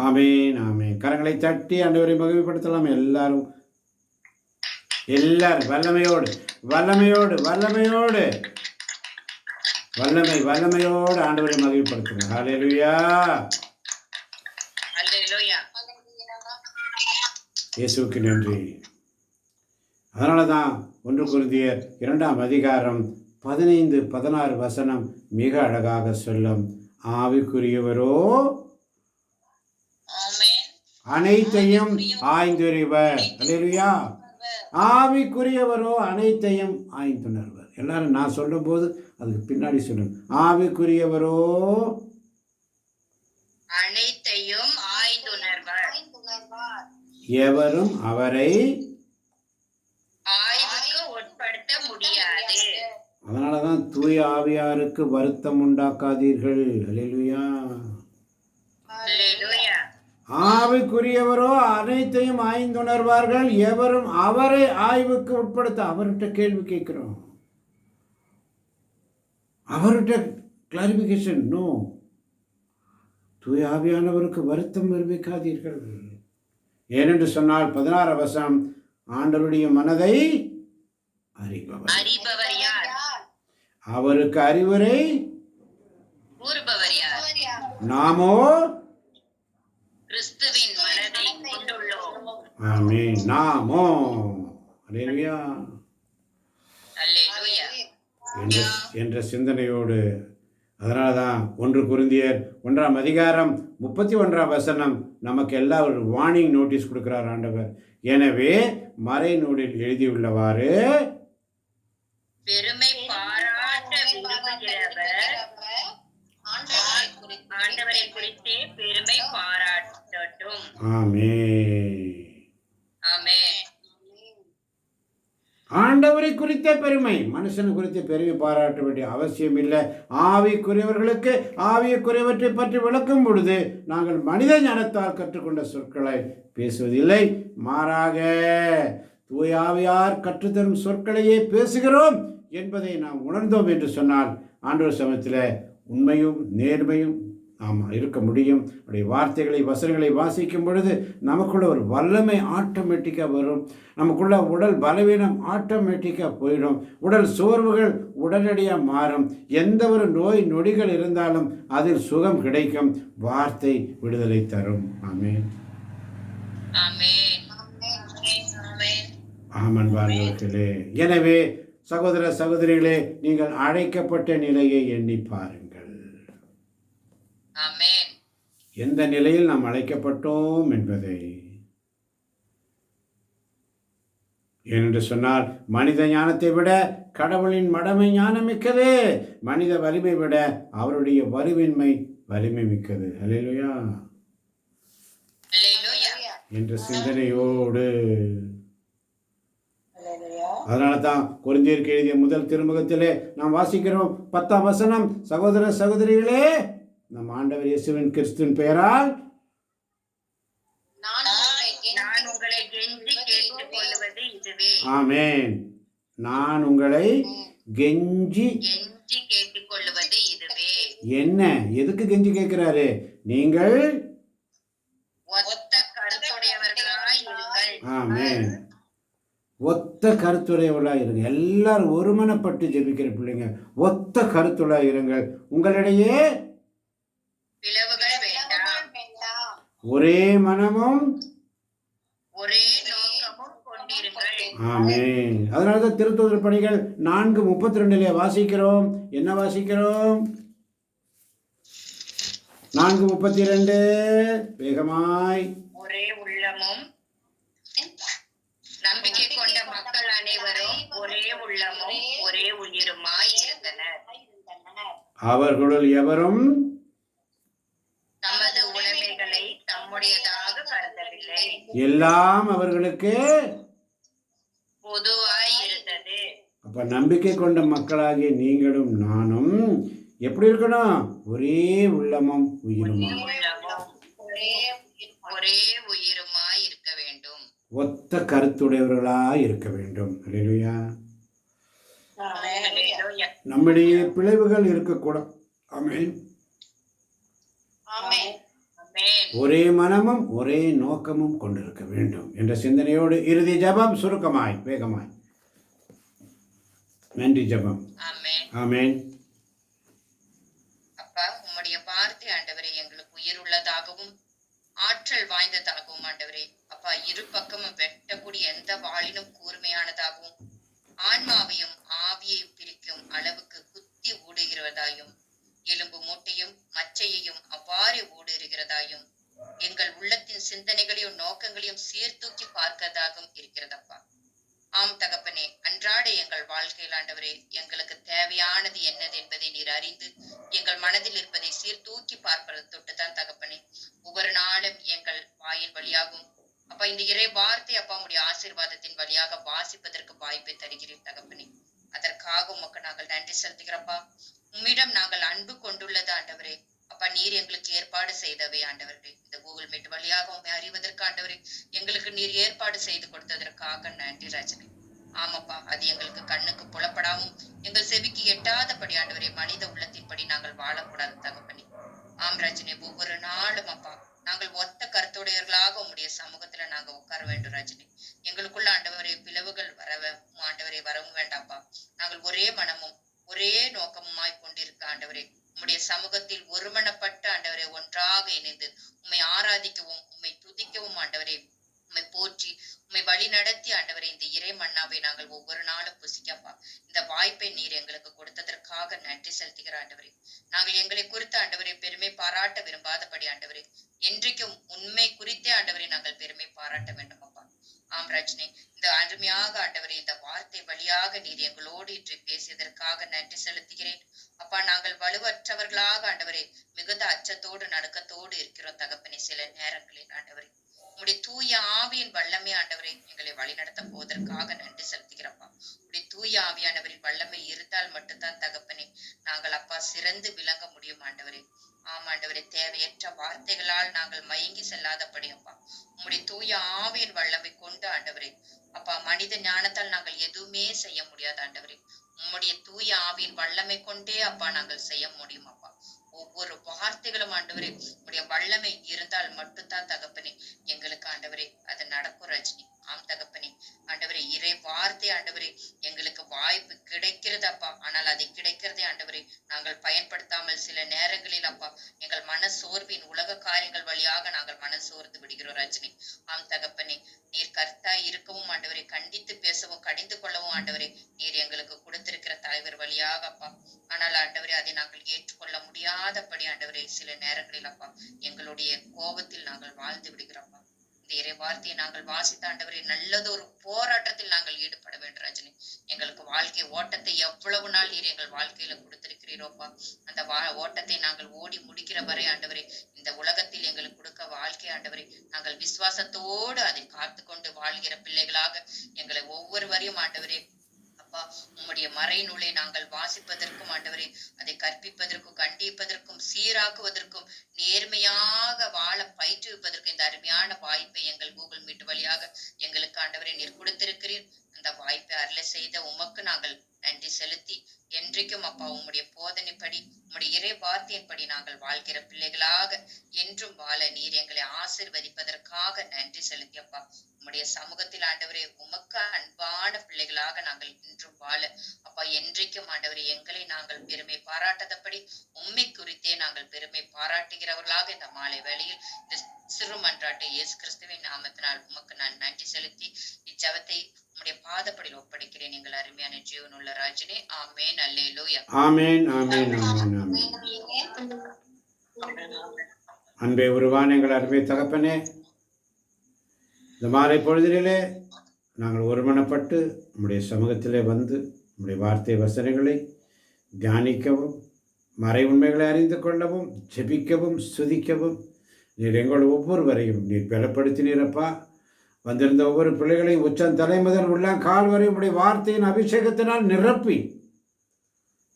ஆமேன் ஆமேன். கரங்களை தட்டி ஆண்டவரை மகிமைப்படுத்தலாம். எல்லாரும் எல்லாரும் வல்லமையோடு வல்லமையோடு வல்லமையோடு வல்லமையோடு ஆண்டவரை மகிமைப்படுத்துங்க. ஹல்லேலூயா. அல்லேலூயா. இயேசுவுக்கு நன்றி. அதனால தான் 1 கொரிந்தியர் 2ஆம் அதிகாரம் 15-16 வசனம் மிக அழகாக சொல்லும். ஆவிக்குரியவரோ ஆமென். அனைத்தையும் ஆய்ந்துரைவர். அல்லேலூயா. ஆவிக்குரியவரோ அனைத்தையும் ஆய்ந்துணர்வர். எல்லாரும் நான் சொல்லும் போது அதுக்கு பின்னாடி சொல்லுங்க. ஆவிக்குரியவரோ அனைத்தையும் ஆய்ந்துணர்வர். எவரும் அவரை ஆய்வுக்கு உட்படுத்த முடியாது. அதனால தான் தூய ஆவியாருக்கு வருத்தம் உண்டாக்காதீர்கள். அல்லேலூயா. அல்லேலூயா. ஆவிக்குரியவரோ அனைத்தையும் ஆய்ந்துணர்வார்கள். எவரும் அவரை ஆய்வுக்கு உட்படுத்த. அவர்கிட்ட கேள்வி கேட்கிறோம், அவர்கிட்ட கிளாரிபிகேஷன். நோ, தூய ஆவியானவருக்கு வருத்தம் தெரிவிக்காதீர்கள். ஏனென்று சொன்னால் 16 வசனம், ஆண்டவருடைய மனதை அறிபவர் யார்? அவருக்கு அறிவுரை கூறுபவர் யார்? நாமோ கிறிஸ்துவின் மனதை கொண்டுள்ளோம். ஆமென். நாமோ. அல்லேலூயா. அல்லேலூயா. என்ற சிந்தனையோடு. அதனால தான் 1 கொரிந்தியர் 1ஆம் அதிகாரம் 31ஆம் வசனம் நமக்கு எல்லாம் ஒரு வார்னிங் நோட்டீஸ் கொடுக்கிறார் ஆண்டவர். எனவே மறை நூலில் எழுதியுள்ளவாறு பெருமை பாராட்ட விரும்புகிறவர் ஆண்டவரை குறித்தே பெருமை பாராட்டட்டும். ஆமென். ஆமென். ஆண்டவரை குறித்த பெருமை. மனுஷன் குறித்த பெருமை பாராட்ட வேண்டிய அவசியம் இல்லை. ஆவிக்குரியவர்களுக்கு ஆவிக்குரியவற்றை பற்றி விளக்கும் பொழுது நாங்கள் மனித ஞானத்தால் கற்றுக்கொண்ட சொற்களை பேசுவதில்லை, மாறாக தூய ஆவியார் கற்றுத்தரும் சொற்களையே பேசுகிறோம் என்பதை நாம் உணர்ந்தோம் என்று சொன்னால் ஆண்டவர் சமயத்தில் உண்மையும் நேர்மையும் நாம் இருக்க முடியும். அப்படி வார்த்தைகளை வசனங்களை வாசிக்கும் பொழுது நமக்குள்ள ஒரு வல்லமை ஆட்டோமேட்டிக்காக வரும். நமக்குள்ள உடல் பலவீனம் ஆட்டோமேட்டிக்காக போயிடும். உடல் சோர்வுகள் உடனடியாக மாறும். எந்த ஒரு நோய் நொடிகள் இருந்தாலும் அதில் சுகம் கிடைக்கும். வார்த்தை விடுதலை தரும். ஆமென். ஆமென். ஆமென். ஆமன் வாழ்களே. எனவே சகோதர சகோதரிகளே, நீங்கள் அழைக்கப்பட்ட நிலையை எண்ணி பாருங்கள். ஆமென். எந்த நிலையில் நாம் அழைக்கப்பட்டோம் என்பதை. ஏனென்று சொன்னால் மனித ஞானத்தை விட கடவுளின் மடமை ஞானம் மிக்கது. மனித வலிமை விட அவருடைய வலுவின்மை வலிமை மிக்கது. அல்லேலூயா. அல்லேலூயா. என்ற சிந்தனையோடு. அதனால தான் கொரிந்தியருக்கு எழுதிய முதல் திருமுகத்திலே நாம் வாசிக்கிறோம் 10ஆம் வசனம், சகோதர சகோதரிகளே, நம் ஆண்டவர் இயேசுவின் கிறிஸ்துவின் பெயரால் நான் உங்களை கெஞ்சி கேட்டுக்கொள்வது இதுவே. ஆமென். நான் உங்களை கெஞ்சி கேட்டுக்கொள்வது இதுவே. என்ன, எதுக்கு கெஞ்சி கேட்கிறாரு? நீங்கள் ஒத்த கருத்துடையவர்களாய் இருங்கள். ஆமென். ஒத்த கருத்துடையவர்களாக இருங்க. எல்லாரும் ஒருமனப்பட்டு ஜெபிக்கிற பிள்ளைங்க. ஒத்த கருத்துடையாக இருங்கள். உங்களிடையே பிளவுகள் வேண்டாம். ஒரே மனமும் ஒரே நோக்கமும் கொண்டிருங்கள். ஆமென். அதனால தான் திருத்தூதர் பணிகள் 4:32 வாசிக்கிறோம். என்ன வாசிக்கிறோம்? 4:32 வேகமாய். ஒரே உள்ளமும் நம்பிக்கை கொண்ட மக்கள் அனைவரும் ஒரே உள்ளமும் ஒரே உயிருமாய் இருந்தனர். அவர்களுள் எவரும் தமது உடைமைகளை தம்முடையதாக கருதவில்லை. எல்லாம் அவர்களுக்கு பொதுவாய் இருந்தது. அப்ப நம்பிக்கை கொண்ட மக்களாகிய நீங்களும் நானும் எப்படி இருக்கணும்? ஒரே உள்ளமும் உயிருமா, ஒரே உயிருமாய் இருக்க வேண்டும். ஒத்த கருத்துடையவர்களாய் இருக்க வேண்டும். அல்லேலூயா. நம்முடைய பிளவுகள் இருக்கக்கூடாது. ஆமென். ஆமென். ஒரே மனமும் ஒரே நோக்கமும் கொண்டிருக்க வேண்டும் என்ற சிந்தனையோடு இறுதி ஜெபம் சுருக்கமாய் வேகமாய். நன்றி ஜெபம். ஆமென். ஆமென். அப்பா, உம்முடைய வார்த்தை ஆண்டவரே எங்களுக்கு உயிர் உள்ளதாகவும் ஆற்றல் வாய்ந்ததாகவும் ஆண்டவரே அப்பா, இரு பக்கமும் வெட்டக்கூடிய எந்த வாளினும் கூர்மையானதாகவும் ஆன்மாவையும் ஆவியையும் பிரிக்கும் அளவுக்கு குத்தி ஊடுகிறதாயும் எலும்பு மூட்டையும் மச்சையையும் அவ்வாறே ஊடுருகிறதாயும் எங்கள் உள்ளத்தின் சிந்தனைகளையும் நோக்கங்களையும் சீர்தூக்கி பார்க்கிறதாகவும் இருக்கிறதப்பா. ஆம் தகப்பனே, அன்றாட எங்கள் வாழ்க்கையில் ஆண்டவரே எங்களுக்கு தேவையானது என்னது என்பதை நீர் அறிந்து எங்கள் மனதில் இருப்பதை சீர்தூக்கி பார்ப்பது தொட்டுதான் தகப்பனே ஒவ்வொரு நாளும் எங்கள் வாயின் வழியாகவும் அப்பா இந்த இறை வார்த்தை அப்பா உடைய ஆசீர்வாதத்தின் வழியாக வாசிப்பதற்கு வாய்ப்பை தருகிறீர் தகப்பனே. அதற்காக உமக்கு நாங்கள் நன்றி செலுத்துகிறப்பா. உம்மிடம் நாங்கள் அன்பு கொண்டுள்ளது ஆண்டவரே அப்பா, நீர் எங்களுக்கு ஏற்பாடு செய்தவை ஆண்டவரே. இந்த கூகுள் மீட் வழியாக உண்மை அறிவதற்கு ஆண்டவரே எங்களுக்கு நீர் ஏற்பாடு செய்து கொடுத்ததற்காக நன்றி ராஜனே. ஆமாப்பா, அது எங்களுக்கு கண்ணுக்கு புலப்படாமல் எங்கள் செவிக்கு எட்டாதபடி ஆண்டவரே மனித உள்ளத்தின்படி நாங்கள் வாழக்கூடாது தகப்பனே. ஆம் ராஜனே, ஒவ்வொரு நாளும் அப்பா நாங்கள் ஒத்த கருத்துடையவர்களாக உம்முடைய சமூகத்துல நாங்க உட்கார வேண்டும் ராஜனே. எங்களுக்குள்ள ஆண்டவரே பிளவுகள் ஆண்டவரே வரவும் வேண்டாம்ப்பா. நாங்கள் ஒரே மனமும் ஒரே நோக்கமுமாய் கொண்டிருக்க ஆண்டவரே உம்முடைய சமூகத்தில் ஒருமனப்பட்ட ஆண்டவரே ஒன்றாக இணைந்து உம்மை ஆராதிக்கவும் உம்மை துதிக்கவும் ஆண்டவரே உம்மை போற்றி உம்மை வழி நடத்தி ஆண்டவரே இந்த இறை மன்னாவை நாங்கள் ஒவ்வொரு நாளும் புசிக்கப்பா. இந்த வாய்ப்பை நீர் எங்களுக்கு கொடுத்ததற்காக நன்றி செலுத்துகிற ஆண்டவரே. நாங்கள் எங்களை குறித்த ஆண்டவரை பெருமை பாராட்ட விரும்பாதபடி ஆண்டவரே என்றைக்கும் உண்மை குறித்தே ஆண்டவரை நாங்கள் பெருமை பாராட்ட வேண்டும் அப்பா. ஆம் ராஜ்னே, இந்த அருமையாக ஆண்டவரே இந்த வார்த்தை வழியாக நீர் எங்களோடு இன்று பேசியதற்காக நன்றி செலுத்துகிறேன் அப்பா. நாங்கள் வலுவற்றவர்களாக ஆண்டவரே மிகுந்த அச்சத்தோடு நடுக்கத்தோடு இருக்கிறோம் தகப்பனே. சில நேரங்களில் ஆண்டவரே உடைய தூய ஆவியின் வல்லமை ஆண்டவரை எங்களை வழிநடத்த போவதற்காக நன்றி செலுத்துகிறப்பா. உடைய தூய ஆவியானவரின் வல்லமை இருந்தால் மட்டும்தான் தகப்பனே நாங்கள் அப்பா சிறந்து விளங்க முடியும் ஆண்டவரே. ஆமாண்டவரே, தேவையற்ற வார்த்தைகளால் நாங்கள் மயங்கி செல்லாதபடி அப்பா உம்முடைய தூய ஆவியின் வல்லமை கொண்டு ஆண்டவரே அப்பா மனித ஞானத்தால் நாங்கள் எதுவுமே செய்ய முடியாது ஆண்டவரே. உம்முடைய தூய ஆவியின் வல்லமை கொண்டே அப்பா நாங்கள் செய்ய முடியும் அப்பா. ஒவ்வொரு வார்த்தைகளும் ஆண்டவரே உடைய வல்லமை இருந்தால் மட்டும்தான் தகப்பனே எங்களுக்கு ஆண்டவரே அது நடக்கும் ரஜினி. ஆம் தகப்பனே, ஆண்டவரே இறை வார்த்தை ஆண்டவரே எங்களுக்கு வாய்ப்பு கிடைக்கிறது அப்பா. ஆனால் அதை கிடைக்கிறதே ஆண்டவரே நாங்கள் பயன்படுத்தாமல் சில நேரங்களில் அப்பா எங்கள் மன சோர்வின் உலக காரியங்கள் வழியாக நாங்கள் மன சோர்ந்து விடுகிறோம் ரஜினி. ஆம் தகப்பனே, நீர் கர்த்தாய் இருக்கவும் ஆண்டவரை கண்டித்து பேசவும் கடிந்து கொள்ளவும் ஆண்டவரே நீர் எங்களுக்கு கொடுத்திருக்கிற தலைவர் வழியாக அப்பா. ஆனால் ஆண்டவரே அதை நாங்கள் ஏற்றுக்கொள்ள முடியாதபடி ஆண்டவரே சில நேரங்களில் அப்பா எங்களுடைய கோபத்தில் நாங்கள் வாழ்ந்து விடுகிறோம்ப்பா. இந்த இறை வார்த்தையை நாங்கள் வாசித்த ஆண்டவரே நல்லதொரு போராட்டத்தில் நாங்கள் ஈடுபட வேண்டும் ரஜினி. எங்களுக்கு வாழ்க்கை ஓட்டத்தை எவ்வளவு நாள் நீர் எங்கள் வாழ்க்கையில கொடுத்திருக்கிறீரோப்பா. அந்த ஓட்டத்தை நாங்கள் ஓடி முடிக்கிற வரை ஆண்டவரே இந்த உலகத்தில் எங்களுக்கு கொடுக்க வாழ்க்கை ஆண்டவரே நாங்கள் விசுவாசத்தோடு அதை காத்து கொண்டு வாழ்கிற பிள்ளைகளாக எங்களை ஒவ்வொருவரையும் ஆண்டவரே அப்பா உம்முடைய மறை நூலை நாங்கள் வாசிப்பதற்கும் ஆண்டவரே அதை கற்பிப்பதற்கும் கண்டிப்பதற்கும் சீராக்குவதற்கும் நேர்மையாக வாழ பயிற்றுவிப்பதற்கும் இந்த அருமையான வாய்ப்பை எங்கள் கூகுள் மீட் வழியாக எங்களுக்கு ஆண்டவரை நீர் கொடுத்திருக்கிறீர். அந்த வாய்ப்பை அருளை செய்த உமக்கு நாங்கள் நன்றி செலுத்தி என்றைக்கும் அப்பா உம்முடைய போதனைப்படி உம்முடைய இறை வார்த்தையின்படி நாங்கள் வாழ்கிற பிள்ளைகளாக என்றும் வாழ நீர் எங்களை ஆசீர்வதிப்பதற்காக நன்றி செலுத்தி அப்பா உம்முடைய சமூகத்தில் ஆண்டவரே உமக்கு அன்பான பிள்ளைகளாக நாங்கள் இன்றும் வாழ அப்பா என்றைக்கும் ஆண்டவரே எங்களை நாங்கள் பெருமை பாராட்டாதபடி உண்மை குறித்தே நாங்கள் பெருமை பாராட்டுகிறவர்களாக இந்த மாலை வேளையில் இந்த சிறு மன்றாட்டை இயேசு கிறிஸ்துவின் நாமத்தினால் உமக்கு நான் நன்றி செலுத்தி இச்சவத்தை உம்முடைய பாதப்படியில் ஒப்படைக்கிறேன் எங்கள் அருமையான ஜீவனுள்ள ராஜனே. ஆமேன். அல்லேலூயா. ஆமேன். ஆமேன். ஆமேன். ஆமேன். அன்பே உருவான எங்கள் அருமை தகப்பனே, இந்த மாலை பொழுதிலே நாங்கள் ஒருமனப்பட்டு நம்முடைய சமூகத்திலே வந்து நம்முடைய வார்த்தை வசனங்களை தியானிக்கவும் மறை உண்மைகளை அறிந்து கொள்ளவும் ஜெபிக்கவும் ஸ்துதிக்கவும் நீர் எங்கள் ஒவ்வொருவரையும் நீர் பலப்படுத்தினீரப்பா. வந்திருந்த ஒவ்வொரு பிள்ளைகளையும் உச்சம் தலைமுதல் உள்ள கால் வரை உடைய வார்த்தையின் அபிஷேகத்தினால் நிரப்பி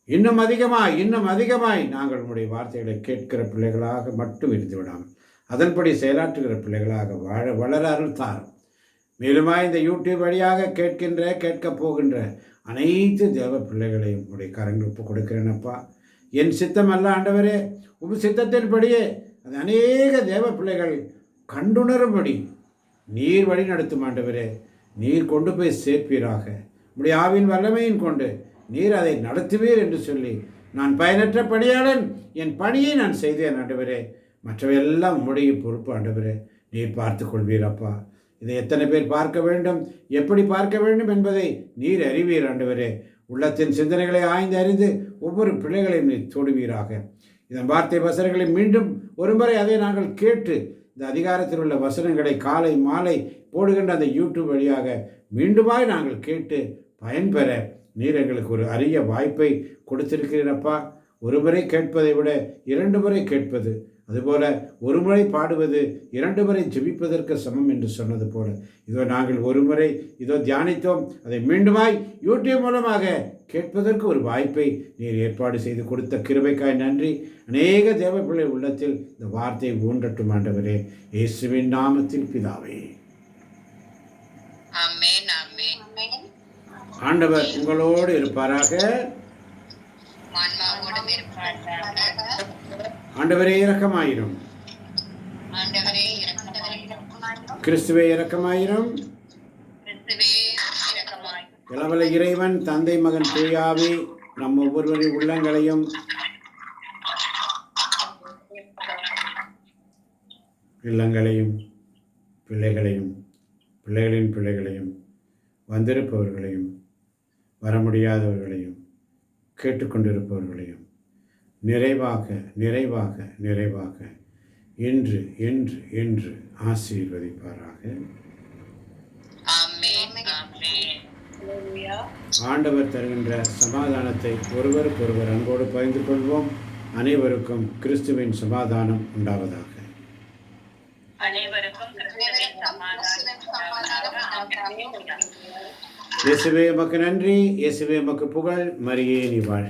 இன்னும் அதிகமாய் நாங்கள் உடைய வார்த்தைகளை கேட்கிற பிள்ளைகளாக மட்டும் இருந்து விடாமல் அதன்படி செயலாற்றுகிற பிள்ளைகளாக வளர அருள் தாரும். மேலுமாய் இந்த யூடியூப் வழியாக கேட்கப் போகின்ற அனைத்து தேவ பிள்ளைகளையும் உடைய கரங்கள் ஒப்பு கொடுக்கிறேனப்பா. என் சித்தம் அல்ல ஆண்டவரே, உம் சித்தத்தின்படியே அது அநேக தேவ பிள்ளைகள் கண்டுணரும்படி நீர் வழி நடத்தும் ஆண்டவரே. நீர் கொண்டு போய் சேர்ப்பீராக. உம்முடைய ஆவின் வல்லமையின் கொண்டு நீர் அதை நடத்துவீர் என்று சொல்லி, நான் பயனற்ற பணியாளன், என் பணியை நான் செய்தேன் ஆண்டவரே, மற்றவையெல்லாம் உம்முடைய பொறுப்பு ஆண்டவரே, நீர் பார்த்து கொள்வீரப்பா. இதை எத்தனை பேர் பார்க்க வேண்டும், எப்படி பார்க்க வேண்டும் என்பதை நீர் அறிவீர் ஆண்டவரே. உள்ளத்தின் சிந்தனைகளை ஆய்ந்து அறிந்து ஒவ்வொரு பிள்ளைகளையும் நீர் தொடுவீராக. இதன் வார்த்தை வசனங்களை மீண்டும் ஒருமுறை அதை நாங்கள் கேட்டு, இந்த அதிகாரத்தில் உள்ள வசனங்களை காலை மாலை போடுகின்ற அந்த யூடியூப் வழியாக மீண்டுமாய் நாங்கள் கேட்டு பயன்பெற நீர் எங்களுக்கு ஒரு அரிய வாய்ப்பை கொடுத்திருக்கிறீரப்பா. ஒரு முறை கேட்பதை விட 2 முறை கேட்பது, அதுபோல ஒரு முறை பாடுவது 2 முறை ஜெபிப்பதற்கு சமம் என்று சொன்னது போல, இதோ நாங்கள் ஒரு முறை இதோ தியானித்தோம், அதை மீண்டுமாய் யூடியூப் மூலமாக கேட்பதற்கு ஒரு வாய்ப்பை நீர் ஏற்பாடு செய்து கொடுத்த கிருபைக்காய் நன்றி. அநேக தேவ பிள்ளை உள்ளத்தில் இந்த வார்த்தையை ஊன்றட்டும் ஆண்டவரே, இயேசுவின் நாமத்தில் பிதாவே. ஆமென், ஆமென். ஆண்டவர் உங்களோடு இருப்பாராக. ஆன்மாவோடும் இருப்பாராக. ஆண்டவரே இரக்கமாயிரும். ஆண்டவரே இரக்கமாயிரும். கிறிஸ்துவே இரக்கமாயிரும். கிறிஸ்துவே இரக்கமாயிரும். இளவல இறைவன் தந்தை மகன் தூயாவி நம் ஒவ்வொருவரின் உள்ளங்களையும் இல்லங்களையும் பிள்ளைகளையும் பிள்ளைகளின் பிள்ளைகளையும் வந்திருப்பவர்களையும் வர முடியாதவர்களையும் கேட்டுக்கொண்டிருப்பவர்களையும் நிறைவாக நிறைவாக நிறைவாக என்று என்று என்று ஆசீர்வதிப்பாராக. ஆமென், ஆமென். ஆண்டவர் தருகின்ற சமாதானத்தை ஒருவருக்கொருவர் அன்போடு பகிர்ந்து கொள்வோம். அனைவருக்கும் கிறிஸ்துவின் சமாதானம் உண்டாவதாக. அனைவருக்கும் கிறிஸ்துவின் சமாதானம் உண்டாவதாக. இயேசுவே உமக்கு நன்றி, இயேசுவே உமக்கு புகழ். மரியே நீ வாழ்க.